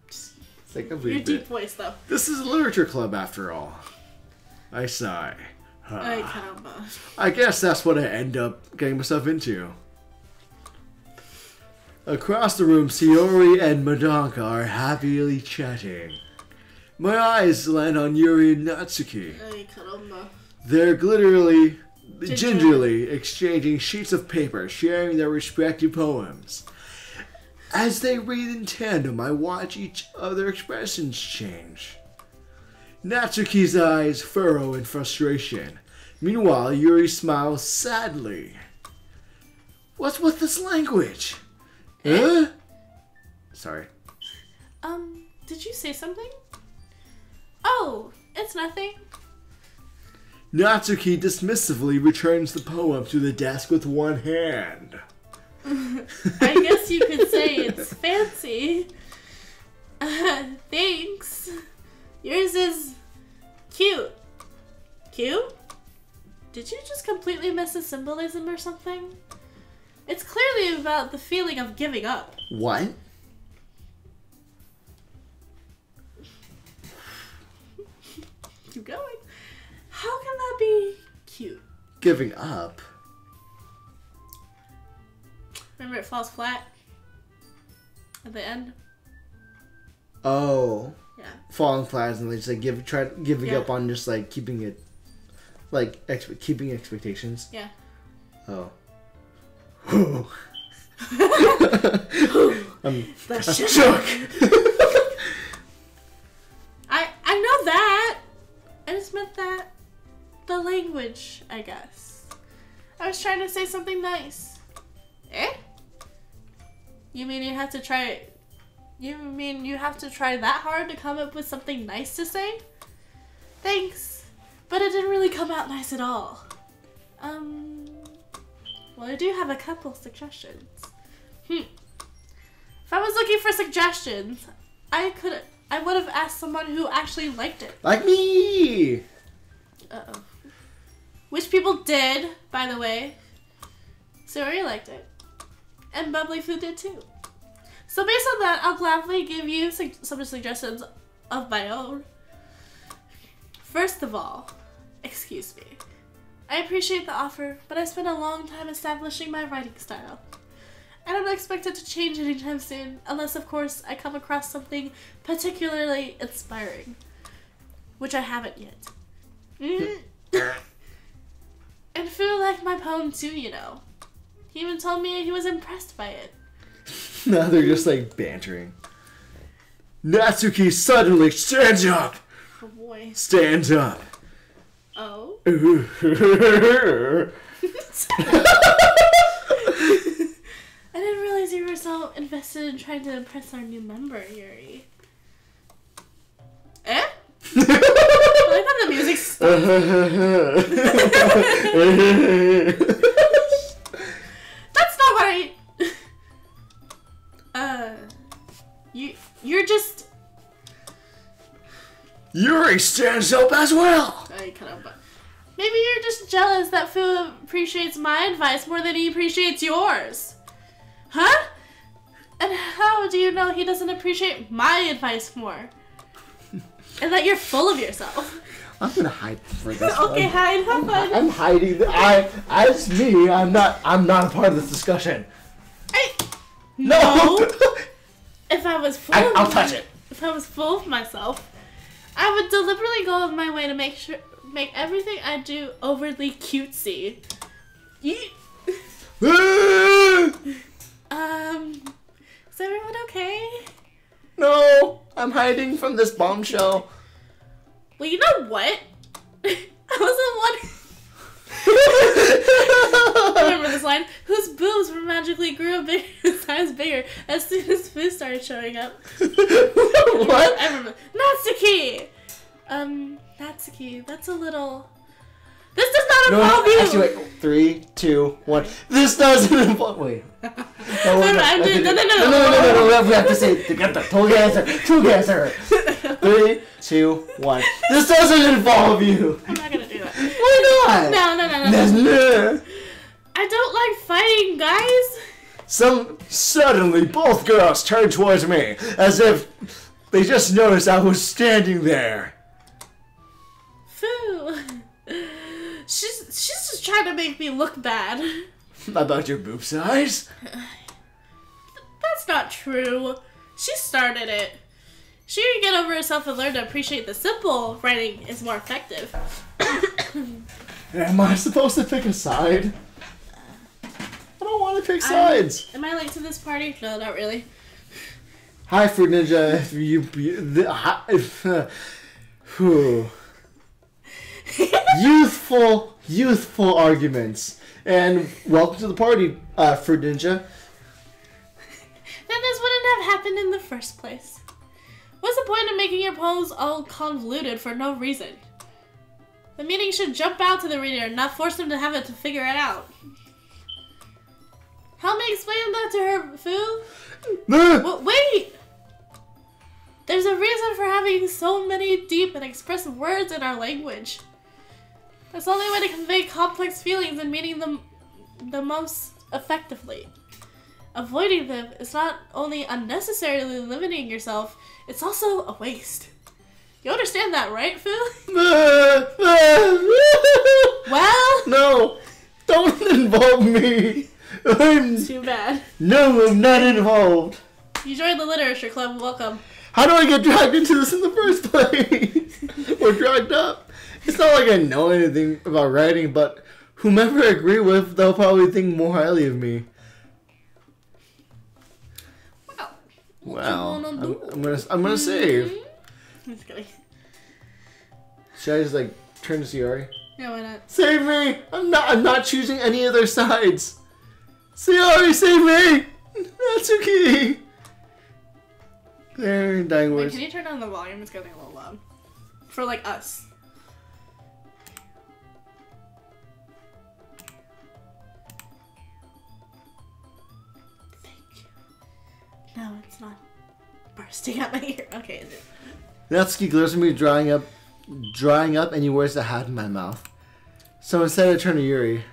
It's like a Your deep voice, though. This is a literature club, after all. I sigh. Ay, caramba. I guess that's what I end up getting myself into. Across the room, Sayori and Madanka are happily chatting. My eyes land on Yuri and Natsuki. Ay, caramba. They're gingerly exchanging sheets of paper, sharing their respective poems. As they read in tandem, I watch each of their expressions change. Natsuki's eyes furrow in frustration. Meanwhile, Yuri smiles sadly. What's with this language? Huh? Sorry. Did you say something? Oh, it's nothing. Natsuki dismissively returns the poem to the desk with one hand. I guess you could say it's fancy. Thanks. Yours is cute. Cute? Did you just completely miss the symbolism or something? It's clearly about the feeling of giving up. What? Keep going. How can that be cute? Giving up? Remember, it falls flat at the end. Oh. Yeah. Falling flat and they just like giving up on just like keeping it, like keeping expectations. Yeah. Oh. I'm That's shook. I know that. I just meant that the language, I guess. I was trying to say something nice. Eh? You mean you have to try? You mean you have to try that hard to come up with something nice to say? Thanks, but it didn't really come out nice at all. Well, I do have a couple suggestions. If I was looking for suggestions, I would have asked someone who actually liked it. Like me. Uh-oh. Which people did, by the way. Suri liked it. And Wtphu did too. So based on that, I'll gladly give you some suggestions of my own. First of all, excuse me. I appreciate the offer, but I spent a long time establishing my writing style. I don't expect it to change anytime soon, unless of course I come across something particularly inspiring. Which I haven't yet. And Fu liked my poem too, you know. He even told me he was impressed by it. Now they're just like bantering. Natsuki suddenly stands up. Oh boy. Stands up. Oh? I didn't realize you were so invested in trying to impress our new member, Yuri. Eh? I like that the music stopped. That's not what I... You're just... Yuri stands up as well. I kind of... Maybe you're just jealous that Fu appreciates my advice more than he appreciates yours. Huh? And how do you know he doesn't appreciate my advice more? And that you're full of yourself. I'm gonna hide for this. Okay, hide. Have fun. I'm hiding. It's me. I'm not a part of this discussion. No. If I was full, I'll touch it. If I was full of myself, I would deliberately go out of my way to make everything I do overly cutesy. Is everyone okay? No, I'm hiding from this bombshell. Well, you know what? I was the one. Remember this line? Whose boobs were magically grew a size bigger as soon as Fu started showing up. What? I remember. Natsuki! Natsuki, that's a little... This does not involve you! Actually, wait. 3, 2, 1. This doesn't involve... Wait. No, No. we have to say together. together. 3, 2, 1. This doesn't involve you. I'm not gonna do that. Why not? No. I don't like fighting, guys. Suddenly, both girls turned towards me, as if they just noticed I was standing there. Fu. She's just trying to make me look bad. About your boob size? That's not true. She started it. She can get over herself and learn to appreciate the simple writing is more effective. Am I supposed to pick a side? I don't want to pick sides. Am I late to this party? No, not really. Hi, Fruit Ninja. Youthful arguments. And welcome to the party, Fruit Ninja. Then this wouldn't have happened in the first place. What's the point of making your poems all convoluted for no reason? The meaning should jump out to the reader and not force them to have it to figure it out. Help me explain that to her, Fu. Wait! There's a reason for having so many deep and expressive words in our language. That's the only way to convey complex feelings and meaning them the most effectively. Avoiding them is not only unnecessarily limiting yourself, it's also a waste. You understand that, right, Fu? Well? No! Don't involve me! Too bad. No, I'm not involved. You joined the literature club. Welcome. How do I get dragged into this in the first place? Or dragged up? It's not like I know anything about writing, but whomever I agree with, they'll probably think more highly of me. Wow. I'm gonna save. I'm just kidding. Should I just like turn to Sayori? Yeah, why not? Save me! I'm not choosing any of their sides. Sayori, save me! Natsuki! They're dying Wait, words. can you turn down the volume? It's getting a little loud. For like us. Thank you. No, it's not bursting out my ear. Okay, is it? Natsuki glares at me, drying up, and he wears the hat in my mouth. So instead I turn to Yuri.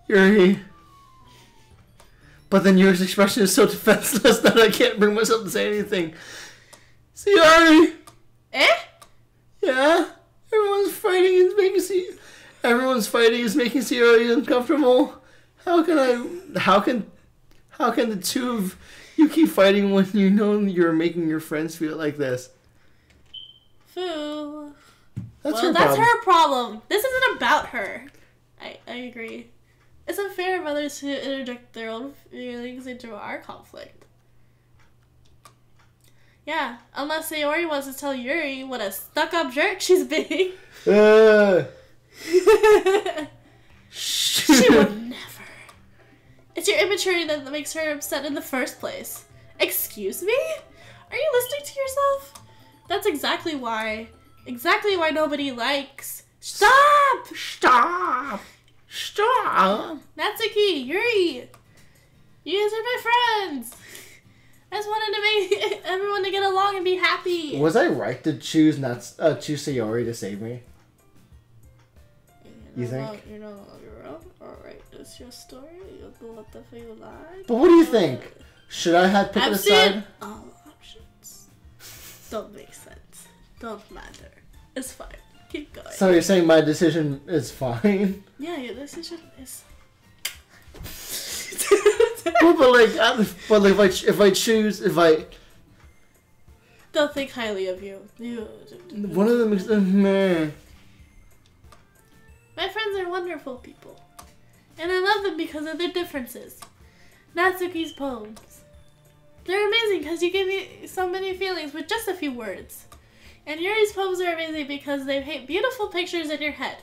Yuri. But then Yuri's expression is so defenseless that I can't bring myself to say anything. Sayori! Eh? Yeah? Everyone's fighting is making Sayori uncomfortable. How can the two of you keep fighting when you know you're making your friends feel like this? Wtphu. That's her problem. This isn't about her. I agree. It's unfair of others to interject their own feelings into our conflict. Yeah, unless Sayori wants to tell Yuri what a stuck-up jerk she's being. She would never. It's your immaturity that makes her upset in the first place. Excuse me? Are you listening to yourself? That's exactly why nobody likes. Stop! Natsuki, Yuri! You guys are my friends! I just wanted to make everyone to get along and be happy. Was I right to choose Sayori to save me? You think? You're no longer wrong. Alright, it's your story. You'll do what the fuck you like. But what do you think? Should I have picked a side? All options don't make sense. Don't matter. It's fine. Keep going. So you're saying my decision is fine? Yeah, your decision is. but if I choose, They'll think highly of you. One of them is meh. My friends are wonderful people, and I love them because of their differences. Natsuki's poems. They're amazing because you give me so many feelings with just a few words. And Yuri's poems are amazing because they paint beautiful pictures in your head.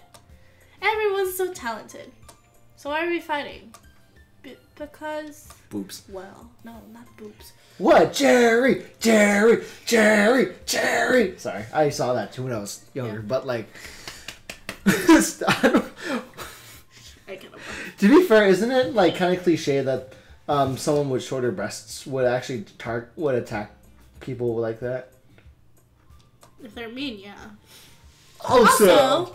Everyone's so talented. So why are we fighting? Because... Boobs. Well, no, not boobs. What? Jerry! Sorry, I saw that too when I was younger, but like... I don't... To be fair, isn't it like kind of cliche that someone with shorter breasts would actually attack people like that? If they're mean, yeah. Also,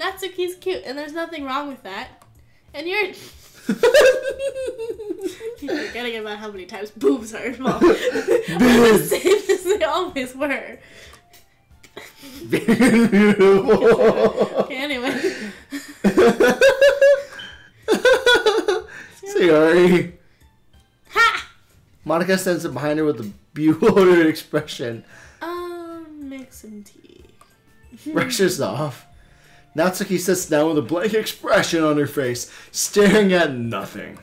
Natsuki's cute, and there's nothing wrong with that. And you're... Keep forgetting about how many times boobs are small. They're the same as they always were. Very beautiful. Okay, anyway. Sayori. Ha! Monica stands up behind her with a bewildered expression. Make some tea. Brushes off. Natsuki sits down with a blank expression on her face, staring at nothing.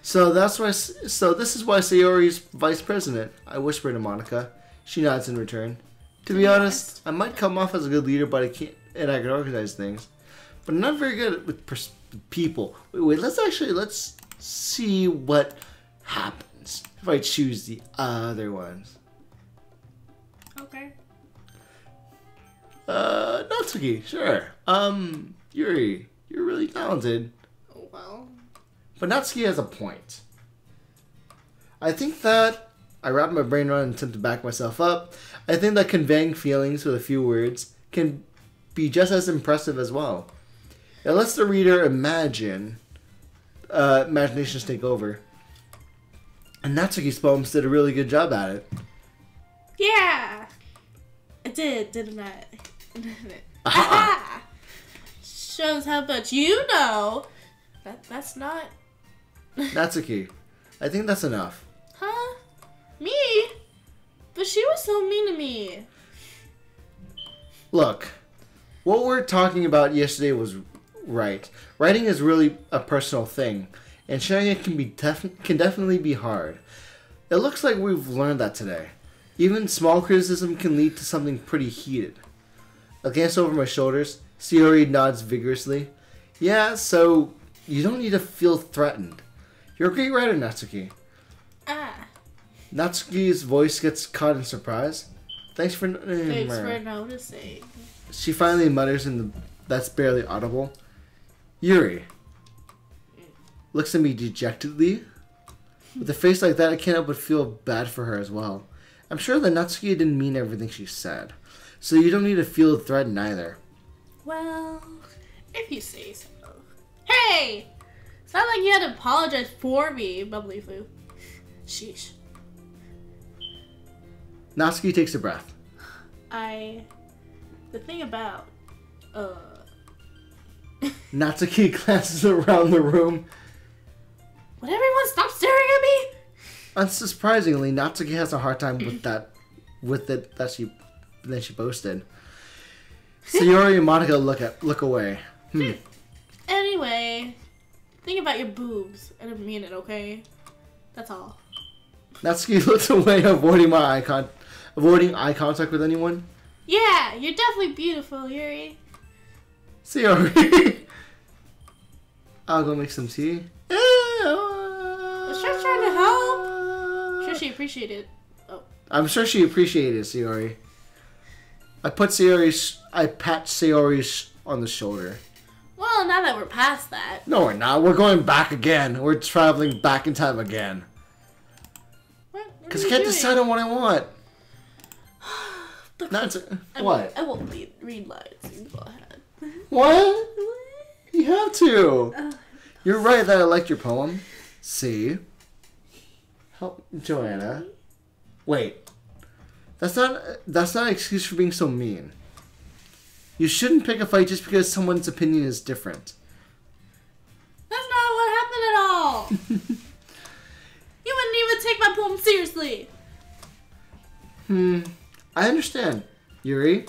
So this is why Sayori's vice president. I whisper to Monica. She nods in return. To be honest, I might come off as a good leader, but I can organize things. But I'm not very good with people. Wait, let's see what happens if I choose the other ones. Okay. Natsuki, sure. Yuri, you're really talented. Well. But Natsuki has a point. I think that I wrap my brain around and attempt to back myself up. I think that conveying feelings with a few words can be just as impressive as well. It lets the reader imagine, imaginations take over. And Natsuki's poems did a really good job at it. Yeah! It did, didn't I? Aha! Shows how much you know. That's not Natsuki, I think that's enough. Huh? Me? But she was so mean to me. Look, what we're talking about yesterday was right. Writing is really a personal thing, and sharing it can definitely be hard. It looks like we've learned that today. Even small criticism can lead to something pretty heated. I glance over my shoulders. Sayori nods vigorously. Yeah, so you don't need to feel threatened. You're a great writer, Natsuki. Ah. Natsuki's voice gets caught in surprise. Thanks for noticing. She finally mutters that's barely audible. Yuri looks at me dejectedly. With a face like that, I can't help but feel bad for her as well. I'm sure that Natsuki didn't mean everything she said, so you don't need to feel threatened either. Well, if you say so. Hey! It's not like you had to apologize for me, Wtphu. Sheesh. Natsuki takes a breath. The thing about, Natsuki glances around the room. Would everyone stop staring at me? Unsurprisingly, Natsuki has a hard time with it that she boasted. Sayori and Monica look away. Anyway, think about your boobs. I didn't mean it, okay? That's all. Natsuki looks away, avoiding eye contact with anyone. Yeah, you're definitely beautiful, Yuri. Sayori. I'll go make some tea. Was she trying to help? I'm sure she appreciated it. Oh. I'm sure she appreciated it, Sayori. I pat Sayori on the shoulder. Well, now that we're past that. No, we're not. We're going back again. We're traveling back in time again. What? Because I can't decide on what I want. What? I won't read lines. You go ahead. What? You have to. You're right that I liked your poem. See? Help Joanna. Wait. That's not an excuse for being so mean. You shouldn't pick a fight just because someone's opinion is different. That's not what happened at all. You wouldn't even take my poem seriously. I understand, Yuri.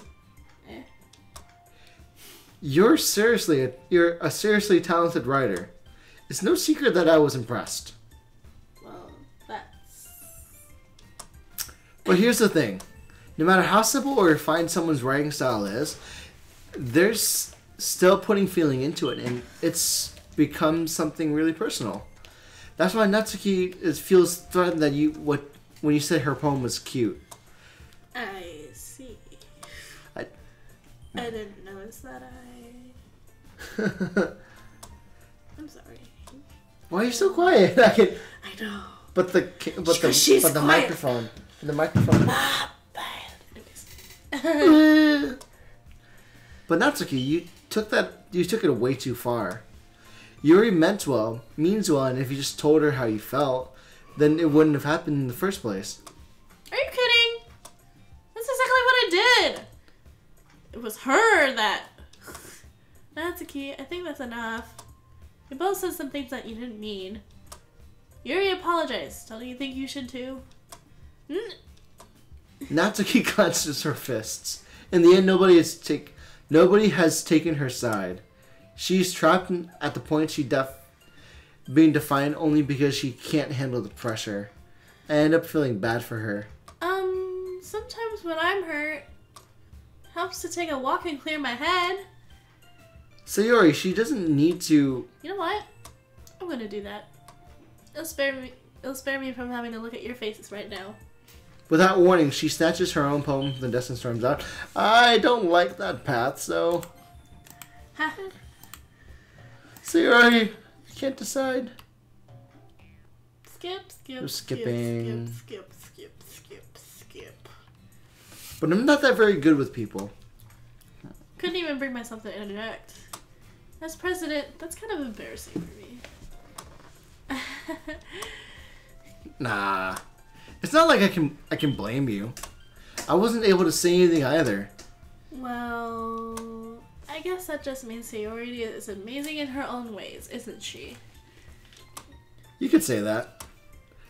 You're a seriously talented writer. It's no secret that I was impressed. Well, that's... But here's the thing. No matter how simple or refined someone's writing style is, there's still putting feeling into it, and it's become something really personal. That's why Natsuki feels threatened that when you said her poem was cute. I see. I didn't notice that. I'm sorry. Why are you so quiet? I know. But the microphone. The microphone. But Natsuki, you took it way too far. Yuri means well, and if you just told her how you felt, then it wouldn't have happened in the first place. Are you kidding? That's exactly what I did. It was her that... Natsuki, I think that's enough. You both said some things that you didn't mean. Yuri apologized. Don't you think you should too? Natsuki clenches her fists. In the end, nobody has taken her side. She's trapped at the point being defiant only because she can't handle the pressure. I end up feeling bad for her. Sometimes when I'm hurt, helps to take a walk and clear my head. Sayori, she doesn't need to... You know what? I'm gonna do that. It'll spare me from having to look at your faces right now. Without warning, she snatches her own poem from the desk and storms out. I don't like that path, so... Sayori, you can't decide. Skip. You're skipping. Skip. But I'm not that very good with people. Couldn't even bring myself to interject. As president, that's kind of embarrassing for me. Nah. It's not like I can blame you. I wasn't able to say anything either. Well, I guess that just means Sayori is amazing in her own ways, isn't she? You could say that.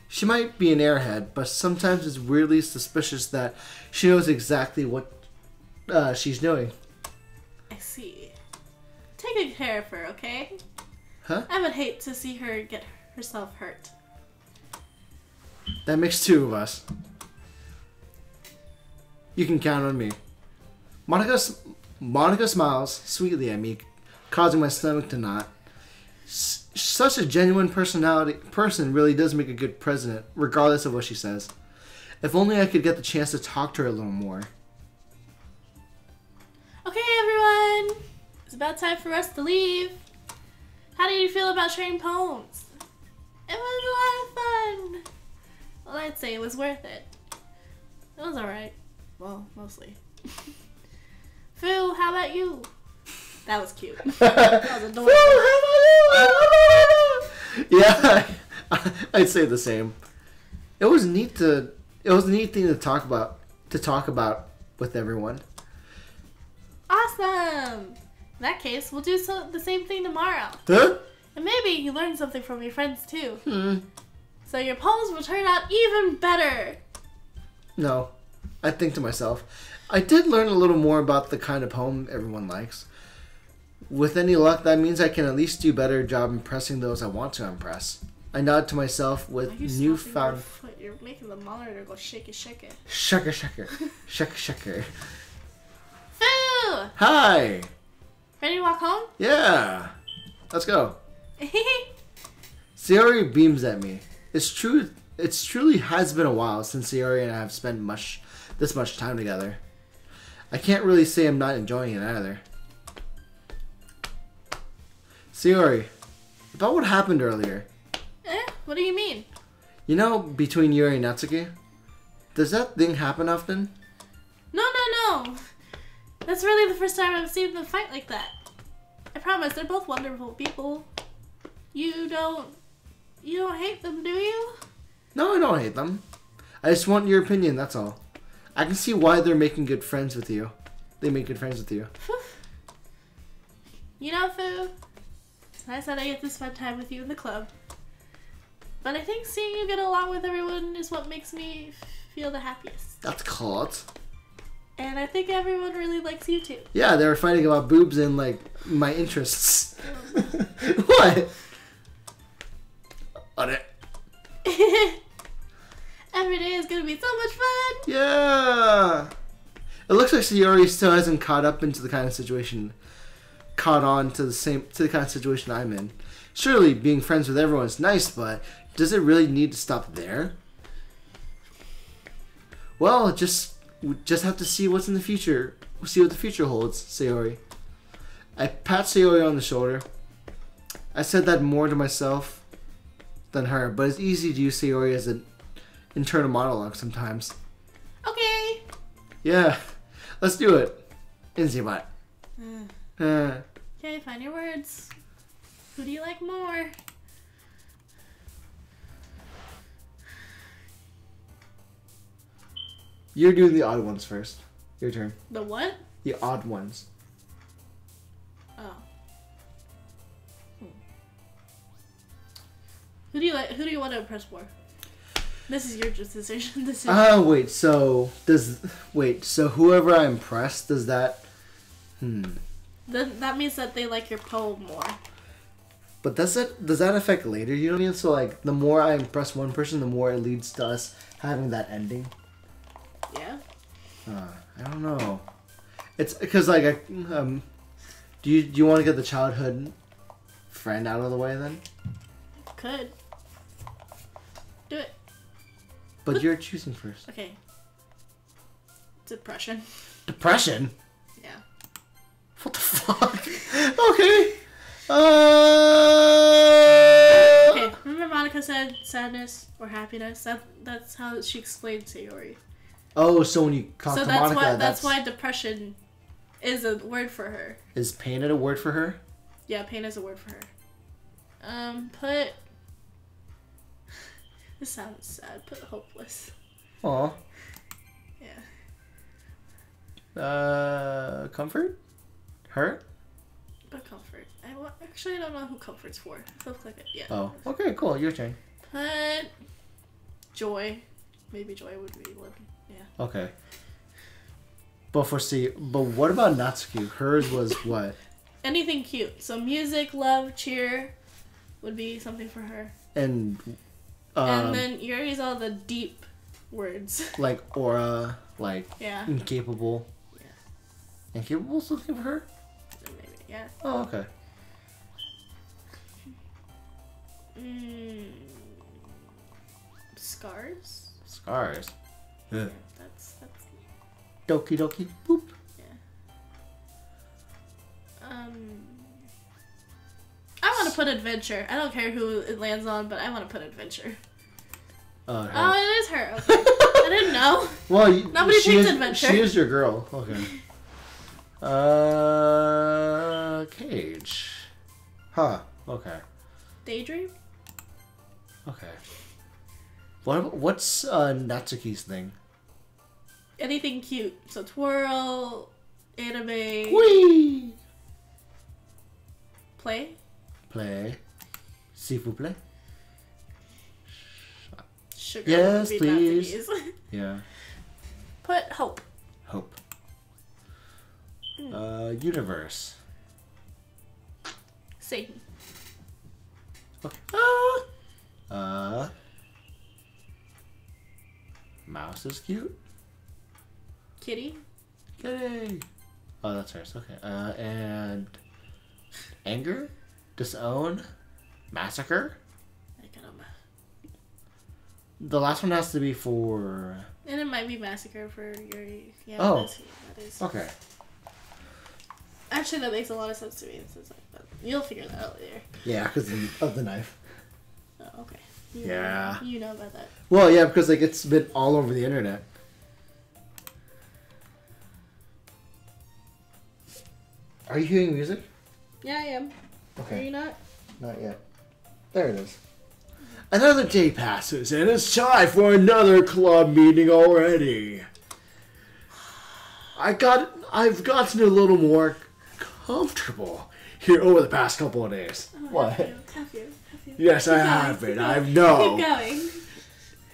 She might be an airhead, but sometimes it's weirdly suspicious that she knows exactly what she's doing. I see. Take good care of her, okay? Huh? I would hate to see her get herself hurt. That makes two of us. You can count on me. Monica smiles sweetly at me, causing my stomach to knot. Such a genuine person really does make a good president, regardless of what she says. If only I could get the chance to talk to her a little more. Okay, everyone! It's about time for us to leave. How do you feel about sharing poems? It was a lot of fun. Well, I'd say it was worth it. It was alright. Well, mostly. Fu, how about you? That was cute. That was adorable. Yeah, I'd say the same. It was neat thing to talk about with everyone. Awesome! In that case, we'll do the same thing tomorrow. Huh? And maybe you learn something from your friends too. So your poems will turn out even better. No, I think to myself, I did learn a little more about the kind of poem everyone likes. With any luck, that means I can at least do a better job impressing those I want to impress. I nod to myself with newfound... Your foot? You're making the monitor go shake it, shake it. Shucker, shucker. Shucker, shucker. Fu! Hi! Ready to walk home? Yeah! Let's go. Sayori beams at me. It truly has been a while since Sayori and I have spent this much time together. I can't really say I'm not enjoying it either. Sayori, about what happened earlier. What do you mean? You know, between Yuri and Natsuki? Does that thing happen often? No. That's really the first time I've seen them fight like that. I promise, they're both wonderful people. You don't hate them, do you? No, I don't hate them. I just want your opinion, that's all. I can see why they're making good friends with you. They make good friends with you. You know, Fu, it's nice that I get to spend time with you in the club. But I think seeing you get along with everyone is what makes me feel the happiest. That's called. And I think everyone really likes you too. Yeah, they were fighting about boobs and, like, my interests. What? On it. Every day is gonna be so much fun. Yeah. It looks like Sayori still hasn't caught on to the kind of situation I'm in. Surely being friends with everyone is nice, but does it really need to stop there? Well, we just have to see what's in the future. See what the future holds, Sayori. I pat Sayori on the shoulder. I said that more to myself than her, but it's easy to use Sayori as an internal monologue sometimes. Okay. Yeah, let's do it. Inzibat. Okay, find your words. Who do you like more? You're doing the odd ones first. Your turn. The what? The odd ones. Oh. Who do you like? Who do you want to impress more? This is your decision. Wait. So whoever I impress, does that? That means that they like your poem more. But does that affect later? You know what I mean? So like, the more I impress one person, the more it leads to us having that ending. Yeah. I don't know. It's because like, do you want to get the childhood friend out of the way then? Could. Do it. But you're choosing first. Okay. Depression. Depression? Yeah. What the fuck? Okay. Okay, remember Monica said sadness or happiness? That's how she explained Sayori. Oh, so when you talk to Monica, that's why depression is a word for her. Is pain a word for her? Yeah, pain is a word for her. Put... This sounds sad. Put hopeless. Aw. Yeah. Comfort? Hurt? Put comfort. Actually, I don't know who comfort's for. So click it. Yeah. Oh, okay, cool. Your turn. Put Joy. Maybe Joy would be one. Yeah. Okay. But what about Natsuki? Hers was what? Anything cute. So music, love, cheer would be something for her. And then Yuri's all the deep words. Like aura, like yeah. incapable. Yeah. Incapable is something for her? Maybe, yeah. Oh, okay. Scars? Scars. Yeah, that's Doki Doki. Boop. yeah. I want to put adventure. I don't care who it lands on, but I want to put adventure. Oh, it is her. Okay. I didn't know. Well, nobody picked adventure. She is your girl. Okay. Cage. Huh. Okay. Daydream? Okay. What's Natsuki's thing? Anything cute. So twirl, anime. Whee! Play? Play. S'il vous plaît? Sugar. Yes, would be please. Natsuki's. Yeah. Put hope. Hope. Universe. Satan. Okay. Mouse is cute. Kitty. Yay! Oh, that's hers. Okay. And anger, disown, massacre. The last one has to be for. And it might be massacre for Yuri. Yeah. Oh. That is. Okay. Actually, that makes a lot of sense to me. But you'll figure that out later. Yeah, because of the knife. Oh, okay. Yeah. You know about that. Well, yeah, because like it's been all over the internet. Are you hearing music? Yeah, I am. Okay. Are you not? Not yet. There it is. Another day passes, and it's time for another club meeting already. I've gotten a little more comfortable here over the past couple of days. Oh, What? Have you? Yes, I have been. I know. Keep going.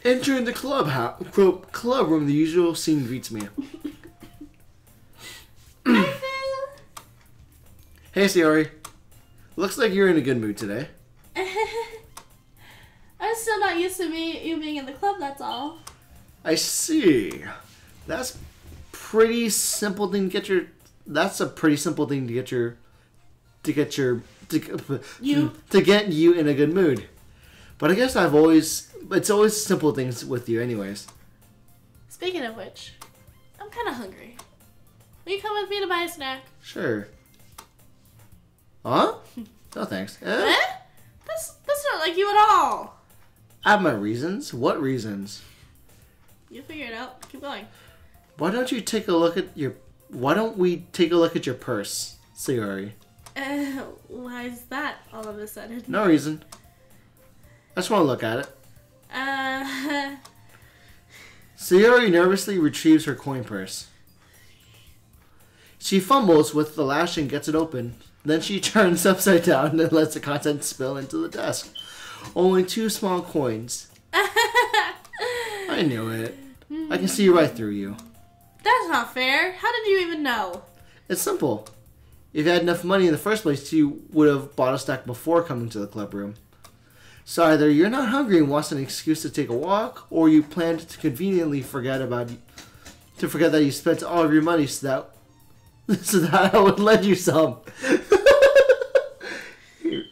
Entering the club room, the usual scene greets me. Hey, Sayori. Looks like you're in a good mood today. I'm still not used to you being in the club, that's all. I see. That's a pretty simple thing to get you in a good mood. But I guess it's always simple things with you anyways. Speaking of which, I'm kind of hungry. Will you come with me to buy a snack? Sure. Huh? No thanks. Eh? That's not like you at all. I have my reasons. What reasons? You figure it out. Keep going. Why don't we take a look at your purse, Sayori? Why is that all of a sudden? No reason. I just want to look at it. Sayori nervously retrieves her coin purse. She fumbles with the latch and gets it open. Then she turns upside down and lets the contents spill into the desk. Only 2 small coins. I knew it. I can see right through you. That's not fair. How did you even know? It's simple. If you had enough money in the first place, you would have bought a stack before coming to the club room. So either you're not hungry and want an excuse to take a walk, or you planned to conveniently forget that you spent all of your money so that I would lend you some.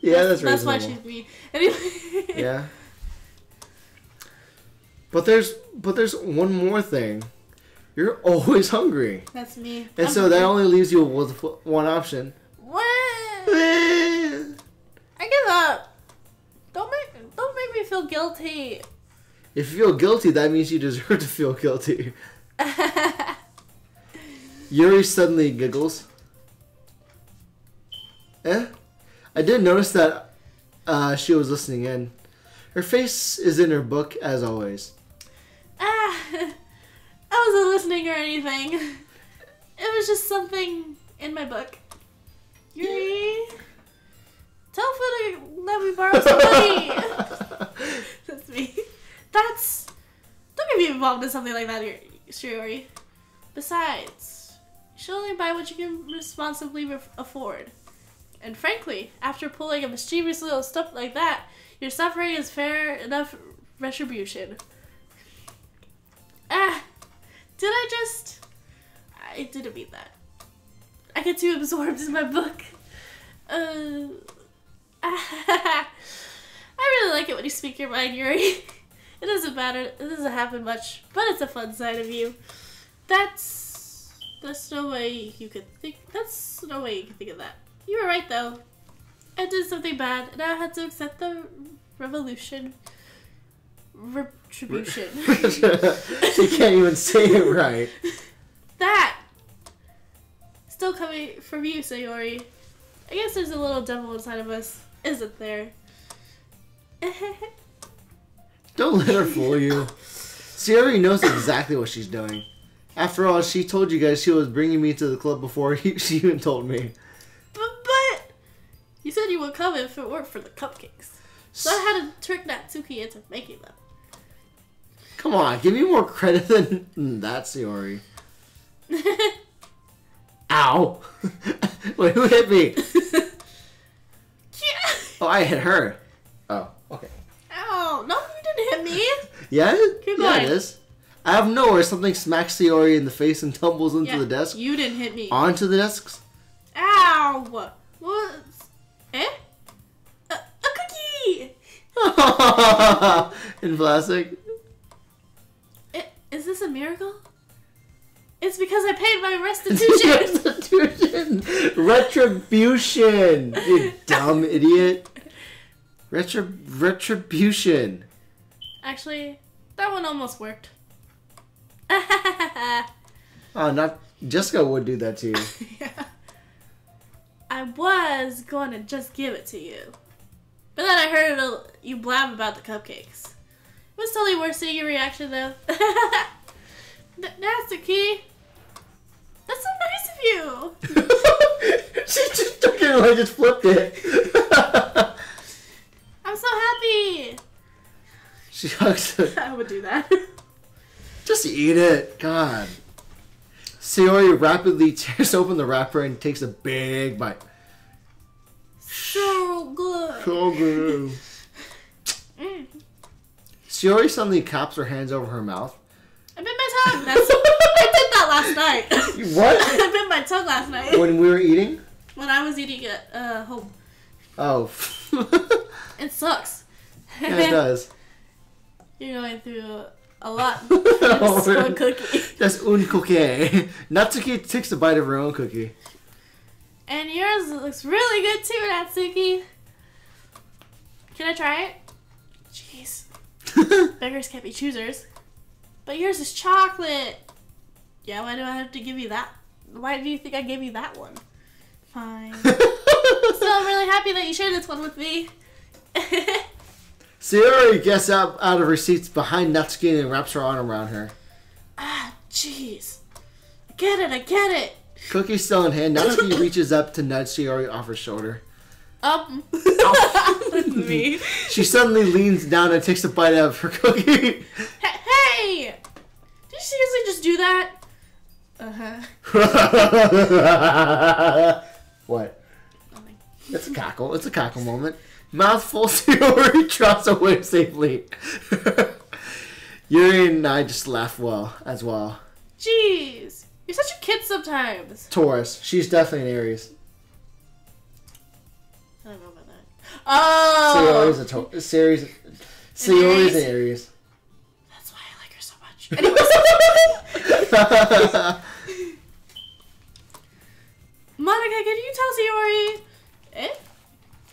Yeah, that's reasonable. That's why she's me. Anyway. Yeah. But there's one more thing. You're always hungry. That's me. And so that only leaves you with one option. What? I give up. Don't make me feel guilty. If you feel guilty, that means you deserve to feel guilty. Yuri suddenly giggles. I did notice that she was listening in. Her face is in her book, as always. I wasn't listening or anything. It was just something in my book. Yuri? Tell Fu to let me borrow some money. That's me. Don't get me involved in something like that, Shiori. Besides, you should only buy what you can responsibly afford. And frankly, after pulling a mischievous little stuff like that, your suffering is fair enough retribution. I didn't mean that. I get too absorbed in my book. I really like it when you speak your mind, Yuri. It doesn't matter. It doesn't happen much, but it's a fun side of you. That's no way you could think. That's no way you could think of that. You were right though. I did something bad, and I had to accept the retribution. She can't even say it right. That still coming from you, Sayori. I guess there's a little devil inside of us, isn't there? Don't let her fool you. Sayori knows exactly what she's doing. After all, she told you guys she was bringing me to the club before she even told me. But you said you would come if it weren't for the cupcakes. So I had to trick Natsuki into making them. Come on, give me more credit than that, Sayori. Ow! Wait, who hit me? Yeah. Oh, I hit her. Oh, okay. Ow! No, you didn't hit me. Yeah? Keep Yeah, going. it is. Out of nowhere, something smacks Sayori in the face and tumbles into the desk. You didn't hit me. Onto the desks. Ow! What? Eh? A cookie! In plastic. Is this a miracle? It's because I paid my restitution. Retribution! You dumb idiot. Retribution. Actually, that one almost worked. Oh, not Jessica would do that to you. Yeah. I was going to just give it to you. But then I heard you blab about the cupcakes. It was totally worth seeing your reaction, though. That's the key. That's so nice of you. She just took it and I just flipped it. I'm so happy. She hugs it. I would do that. Just eat it. God. Sayori rapidly tears open the wrapper and takes a big bite. So good. So good. Sayori suddenly claps her hands over her mouth. I bit my tongue. I did that last night. What? I bit my tongue last night. When we were eating? When I was eating at home. Oh. It sucks. Yeah, it does. You're going through a lot. Just one cookie. That's un cookie. Natsuki takes a bite of her own cookie. And yours looks really good too, Natsuki. Can I try it? Jeez. Beggars can't be choosers. But yours is chocolate. Yeah, why do I have to give you that? Why do you think I gave you that one? Fine. So I'm really happy that you shared this one with me. Sayori gets up out of her seats behind Natsuki and wraps her arm around her. Ah, jeez. I get it. Cookie still in hand, Natsuki reaches up to nudge Sayori off her shoulder. Me. She suddenly leans down and takes a bite out of her cookie. Hey! Did you seriously just do that? What? Nothing. It's a cackle. It's a cackle moment. Mouthful, Sayori trots away safely. Yuri and I just laugh as well. Jeez. You're such a kid sometimes. Taurus. She's definitely an Aries. I don't know about that. Oh! Sayori's an Aries. That's why I like her so much. Anyways. Monica, can you tell Sayori? Eh?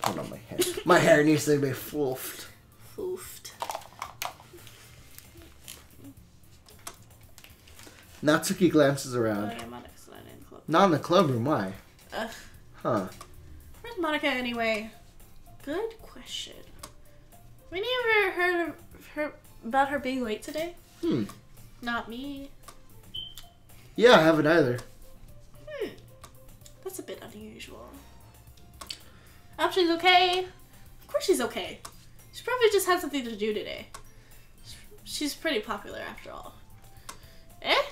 Hold on, my hair. My hair needs to be floofed. Foofed. Natsuki glances around. Oh, yeah, Monica's not in the club. Not in the club room, why? Huh. Where's Monica anyway? Good question. Have you ever heard of her about her being late today? Not me. Yeah, I haven't either. That's a bit unusual. I hope she's okay. Of course she's okay. She probably just had something to do today. She's pretty popular after all. Eh?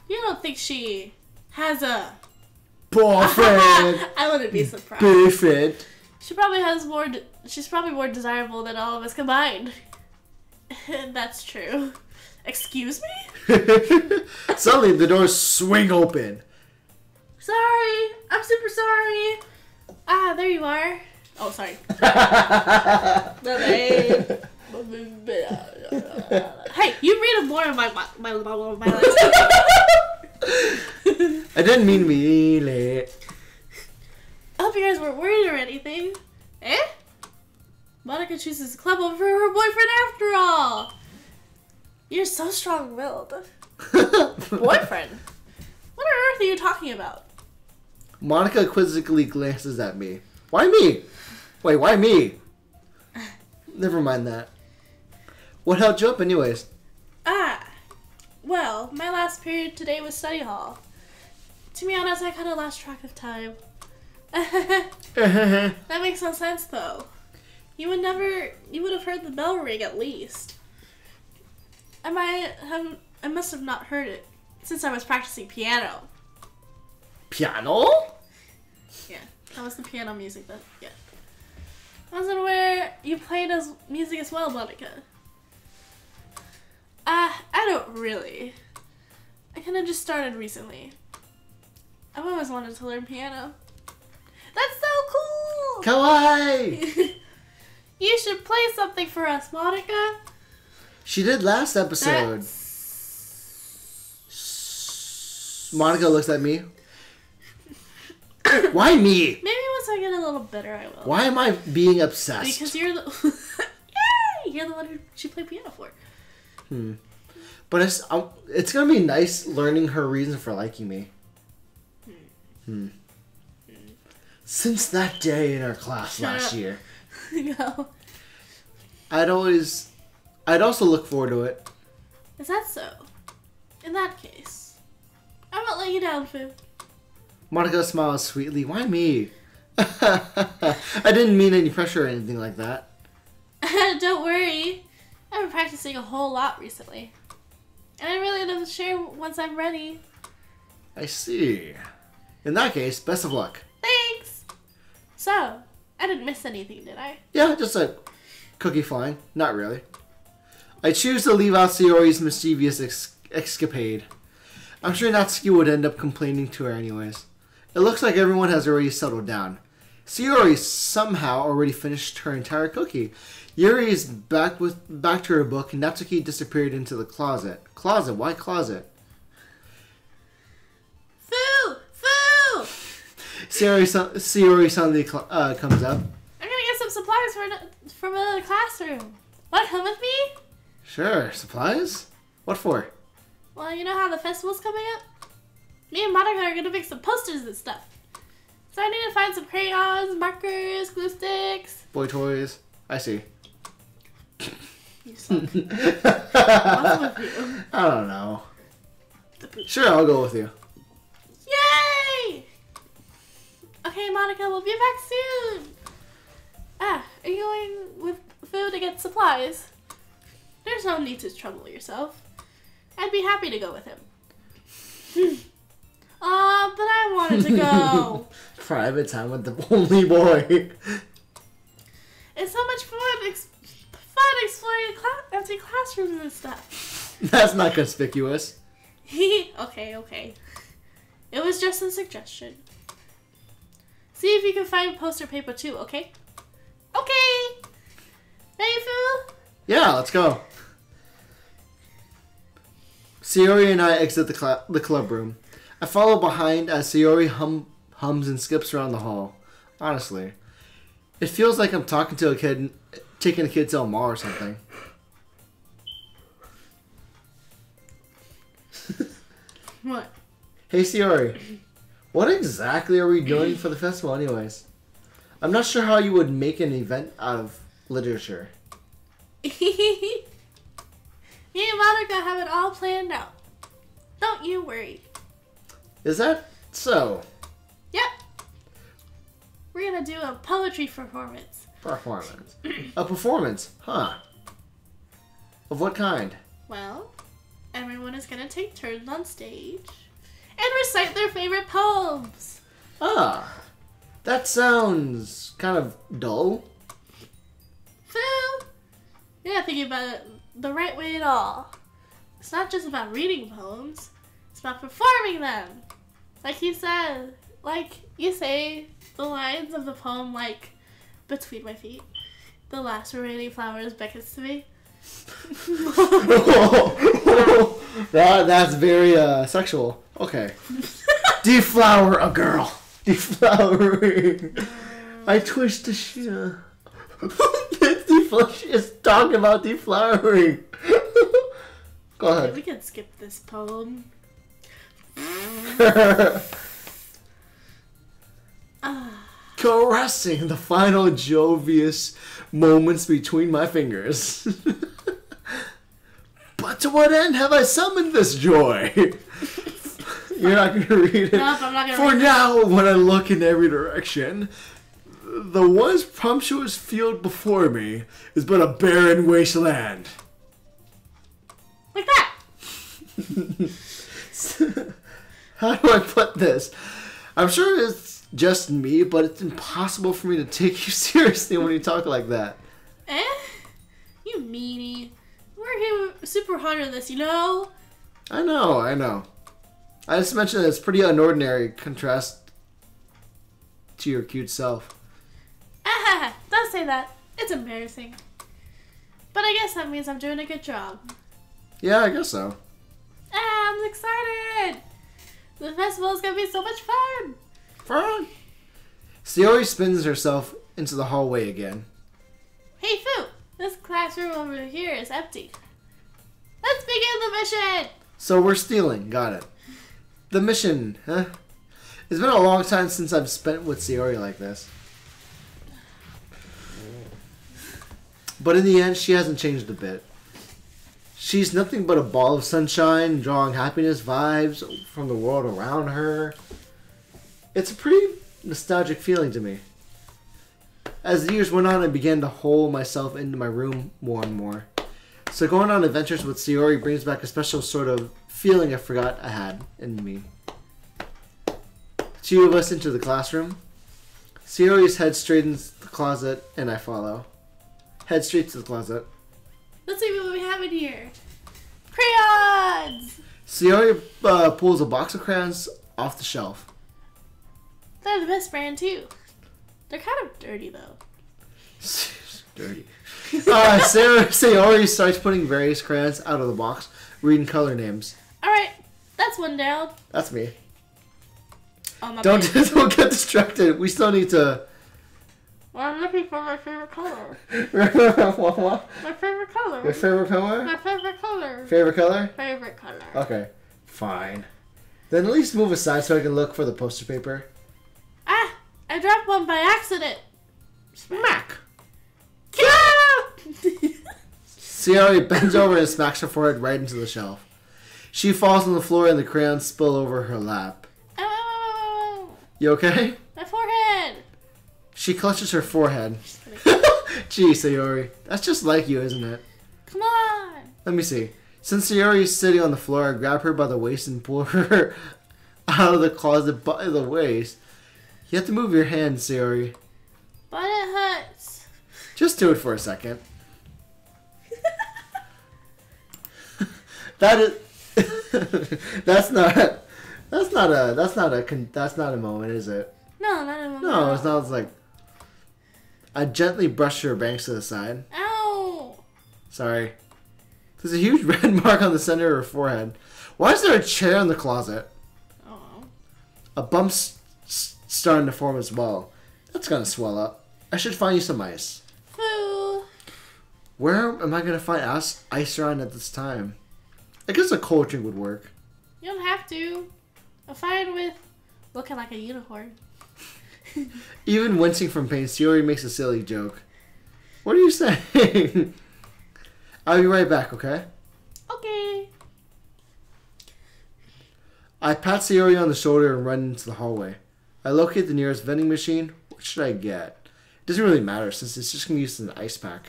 You don't think she has a boyfriend? I wouldn't be surprised. Boyfriend. She probably has more. She's probably more desirable than all of us combined. That's true. Excuse me? Suddenly, the doors swing open. Sorry. I'm super sorry. Ah, there you are. Oh, sorry. Hey, you read more of my lines. I didn't mean really. I hope you guys weren't worried or anything. Eh? Monica chooses the club over her boyfriend after all. You're so strong-willed. Boyfriend? What on earth are you talking about? Monica quizzically glances at me. Why me? Wait, why me? Never mind that. What held you up anyways? Well, my last period today was study hall. To be honest, I kind of lost track of time. That makes no sense, though. You would have heard the bell ring at least. I must have not heard it, since I was practicing piano. Piano? Yeah, that was the piano music that, yeah. I wasn't aware you played music as well, Monica. I don't really. I kind of just started recently. I've always wanted to learn piano. That's so cool! Kawaii! You should play something for us, Monica. She did last episode. Monica looks at me. Why me? Maybe once I get a little better, I will. Why am I being obsessed? Because you're the... Yay! You're the one who she played piano for. But it's gonna be nice learning her reason for liking me. Since that day in our class last year. No. I'd also look forward to it. Is that so? In that case, I won't let you down, Wtphu. Monica smiles sweetly. Why me? I didn't mean any pressure or anything like that. Don't worry. I've been practicing a whole lot recently. And I'm really going to share once I'm ready. I see. In that case, best of luck. Thanks! So, I didn't miss anything, did I? Yeah, just a cookie flying. Not really. I choose to leave out Sayori's mischievous escapade. I'm sure Natsuki would end up complaining to her anyways. It looks like everyone has already settled down. Sayori somehow already finished her entire cookie. Yuri is back to her book, and Natsuki disappeared into the closet. Closet? Why closet? Wtphu! Sayori suddenly comes up. I'm gonna get some supplies from another classroom. Wanna come with me? Sure. Supplies? What for? Well, you know how the festival's coming up? Me and Monica are gonna make some posters and stuff. So I need to find some crayons, markers, glue sticks. Boy toys. I see. You suck. What's with you? I don't know. Sure, I'll go with you. Yay! Okay, Monica, we'll be back soon. Are you going with Wtphu to get supplies? There's no need to trouble yourself. I'd be happy to go with him. Aw, but I wanted to go. Private time with the only boy. It's so much fun exploring empty classrooms and stuff. That's not conspicuous. Okay. It was just a suggestion. See if you can find poster paper too, okay? Okay! Ready, Wtphu? Yeah, let's go. Sayori and I exit the club room. I follow behind as Sayori hums and skips around the hall. Honestly, it feels like I'm talking to a kid, taking a kid to a mall or something. What? Hey Sayori, what exactly are we doing for the festival anyways? I'm not sure how you would make an event out of literature. Me and Monica have it all planned out. Don't you worry. Is that so? Yep. we're gonna do a poetry performance. Performance. A performance, huh? Of what kind? Well, everyone is gonna take turns on stage and recite their favorite poems. Ah, that sounds kind of dull. Wtphu, you're not thinking about it the right way at all. It's not just about reading poems, it's about performing them. Like you said, like you say the lines of the poem like, between my feet, the last remaining flowers beckons to me. That's very sexual. Okay. Deflower a girl. Deflowering. I twist the shit. She is talking about deflowering. Go ahead. We can skip this poem. Caressing the final jovious moments between my fingers. But to what end have I summoned this joy? You're not going to read it. Nope, I'm not going to For read now, when I look in every direction, the once promiscuous field before me is but a barren wasteland. Like that. How do I put this? I'm sure it's just me, but it's impossible for me to take you seriously when you talk like that. Eh? You meanie. We're working super hard on this, you know? I know. I just mentioned that it's pretty unordinary contrast to your cute self. Ah, don't say that. It's embarrassing. But I guess that means I'm doing a good job. Yeah, I guess so. Ah, I'm excited. The festival is going to be so much fun. Fun. Sayori spins herself into the hallway again. Hey, Wtphu, this classroom over here is empty. Let's begin the mission. So we're stealing. Got it. The mission, huh? It's been a long time since I've spent with Sayori like this. But in the end, she hasn't changed a bit. She's nothing but a ball of sunshine, drawing happiness vibes from the world around her. It's a pretty nostalgic feeling to me. As the years went on, I began to hole myself into my room more and more. So going on adventures with Sayori brings back a special sort of feeling I forgot I had in me. Two of us into the classroom. Sayori's head straightens the closet, and I follow. Head straight to the closet. Let's see what we have in here. Crayons! Sayori pulls a box of crayons off the shelf. They're the best brand, too. They're kind of dirty, though. Dirty. Sayori starts putting various crayons out of the box, reading color names. Alright, that's one down. That's me. Oh, my Don't bad. don't get distracted. We still need to. Well, I'm looking for my favorite color. What? My favorite color. Your favorite color? My favorite color. Favorite color? Favorite color. Okay, fine. Then at least move aside so I can look for the poster paper. Ah! I dropped one by accident. Smack! Yeah! Sayori bends over and smacks her forehead right into the shelf. She falls on the floor and the crayons spill over her lap. Oh, You okay? my forehead. She clutches her forehead. Just kidding. Gee, Sayori. That's just like you, isn't it? Come on. Let me see. Since Sayori is sitting on the floor, I grab her by the waist and pull her out of the closet by the waist. You have to move your hand, Sayori. But it hurts. Just do it for a second. That is. That's not a moment, is it? No, not a moment. No, it's not. It's like I gently brush her bangs to the side. Ow! Sorry. There's a huge red mark on the center of her forehead. Why is there a chair in the closet? Oh. A bump's starting to form as well. That's gonna swell up. I should find you some ice. Wtphu. Where am I gonna find ice around at this time? I guess a cold drink would work. You don't have to. I'm fine with looking like a unicorn. Even wincing from pain, Sayori makes a silly joke. What are you saying? I'll be right back, okay? Okay. I pat Sayori on the shoulder and run into the hallway. I locate the nearest vending machine. What should I get? It doesn't really matter since it's just going to be used as an ice pack.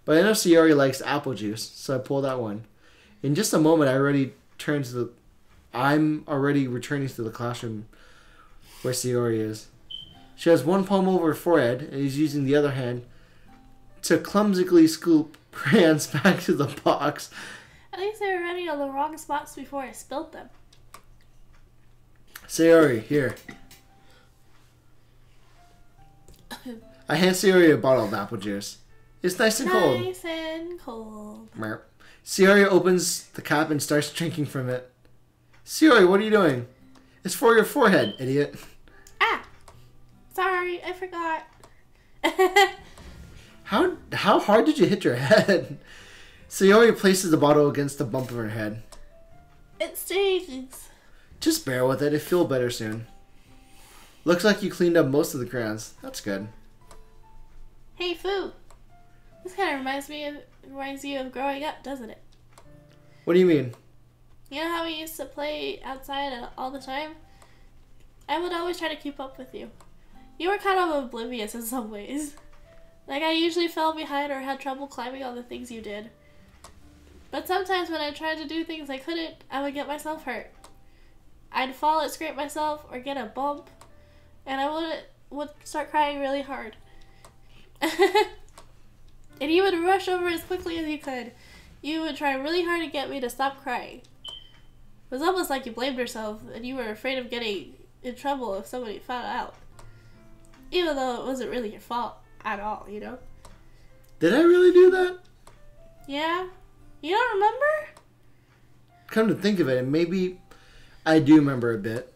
But I know Sayori likes apple juice, so I pull that one. In just a moment, I'm already returning to the classroom where Sayori is. She has one palm over her forehead and is using the other hand to clumsily scoop crayons back to the box. At least they were running on the wrong spots before I spilled them. Sayori, here. I hand Sayori a bottle of apple juice. It's nice and cold. Nice and cold. Sayori opens the cap and starts drinking from it. Sayori, what are you doing? It's for your forehead, idiot. Ah! Sorry, I forgot. How hard did you hit your head? Sayori places the bottle against the bump of her head. It stings. Just bear with it. It'll feel better soon. Looks like you cleaned up most of the crayons. That's good. Hey, Fu. This kind of reminds you of growing up, doesn't it? What do you mean? You know how we used to play outside all the time? I would always try to keep up with you. You were kind of oblivious in some ways. Like, I usually fell behind or had trouble climbing on the things you did. But sometimes when I tried to do things I couldn't, I would get myself hurt. I'd fall and scrape myself or get a bump, and I would start crying really hard. And you would rush over as quickly as you could. You would try really hard to get me to stop crying. It was almost like you blamed yourself and you were afraid of getting in trouble if somebody found out. Even though it wasn't really your fault at all, you know? Did I really do that? Yeah? You don't remember? Come to think of it, maybe I do remember a bit.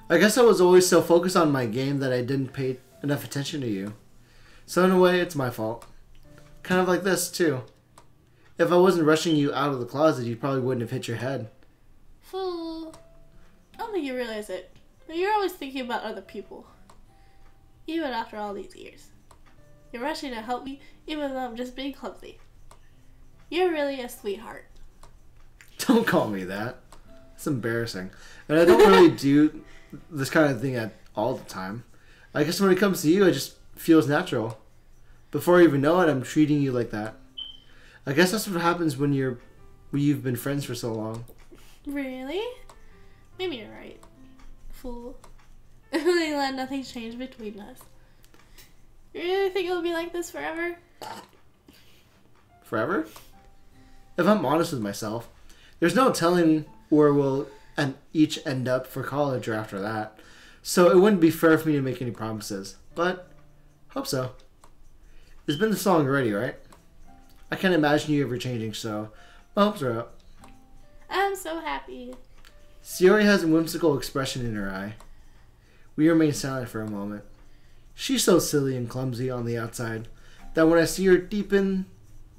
I guess I was always so focused on my game that I didn't pay enough attention to you. So in a way, it's my fault. Kind of like this, too. If I wasn't rushing you out of the closet, you probably wouldn't have hit your head. Fool. I don't think you realize it, but you're always thinking about other people. Even after all these years. You're rushing to help me, even though I'm just being clumsy. You're really a sweetheart. Don't call me that. It's embarrassing. And I don't really do this kind of thing all the time. I guess when it comes to you, it just feels natural. Before I even know it, I'm treating you like that. I guess that's what happens when you've been friends for so long. Really? Maybe you're right. Fool. I'm really glad nothing's changed between us. You really think it'll be like this forever? Forever? If I'm honest with myself, there's no telling where we'll each end up for college or after that. So it wouldn't be fair for me to make any promises. But, hope so. It's been this long already, right? I can't imagine you ever changing, so my hopes are up. I'm so happy. Sayori has a whimsical expression in her eye. We remain silent for a moment. She's so silly and clumsy on the outside that when I see her deep in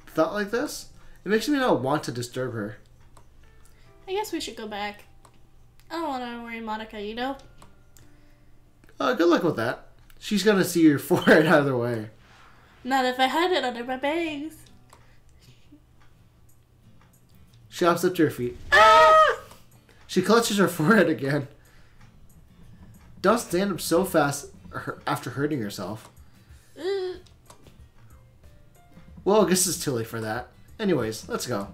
thought like this, it makes me not want to disturb her. I guess we should go back. I don't want to worry Monica, you know? Good luck with that. She's gonna see your forehead either way. Not if I hide it under my bangs. She hops up to her feet. Ah! She clutches her forehead again. Don't stand up so fast after hurting herself. Well, I guess it's too late for that. Anyways, let's go.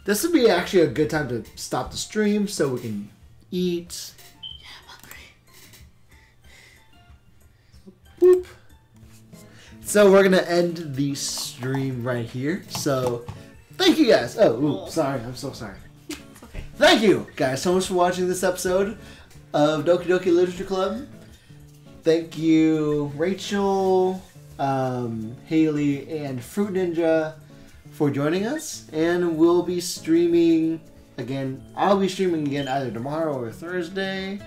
This would be actually a good time to stop the stream so we can eat. Yeah, I'm hungry. Boop. So we're gonna end the stream right here. So thank you guys. Sorry. I'm so sorry. It's okay. Thank you guys so much for watching this episode of Doki Doki Literature Club. Thank you, Rachel, Haley, and Fruit Ninja for joining us. And we'll be streaming again. I'll be streaming again either tomorrow or Thursday.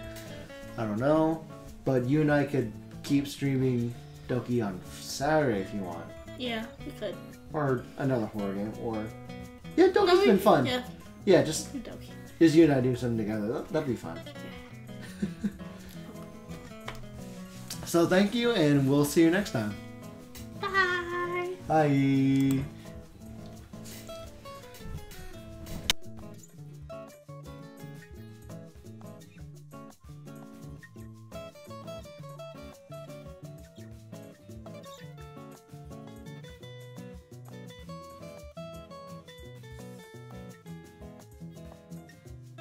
I don't know. But you and I could keep streaming Doki on Saturday if you want. Yeah, we could. Or another horror game. Or yeah, Doki's been fun. Yeah, just you and I do something together. That'd be fun. Yeah. So thank you, and we'll see you next time. Bye. Bye.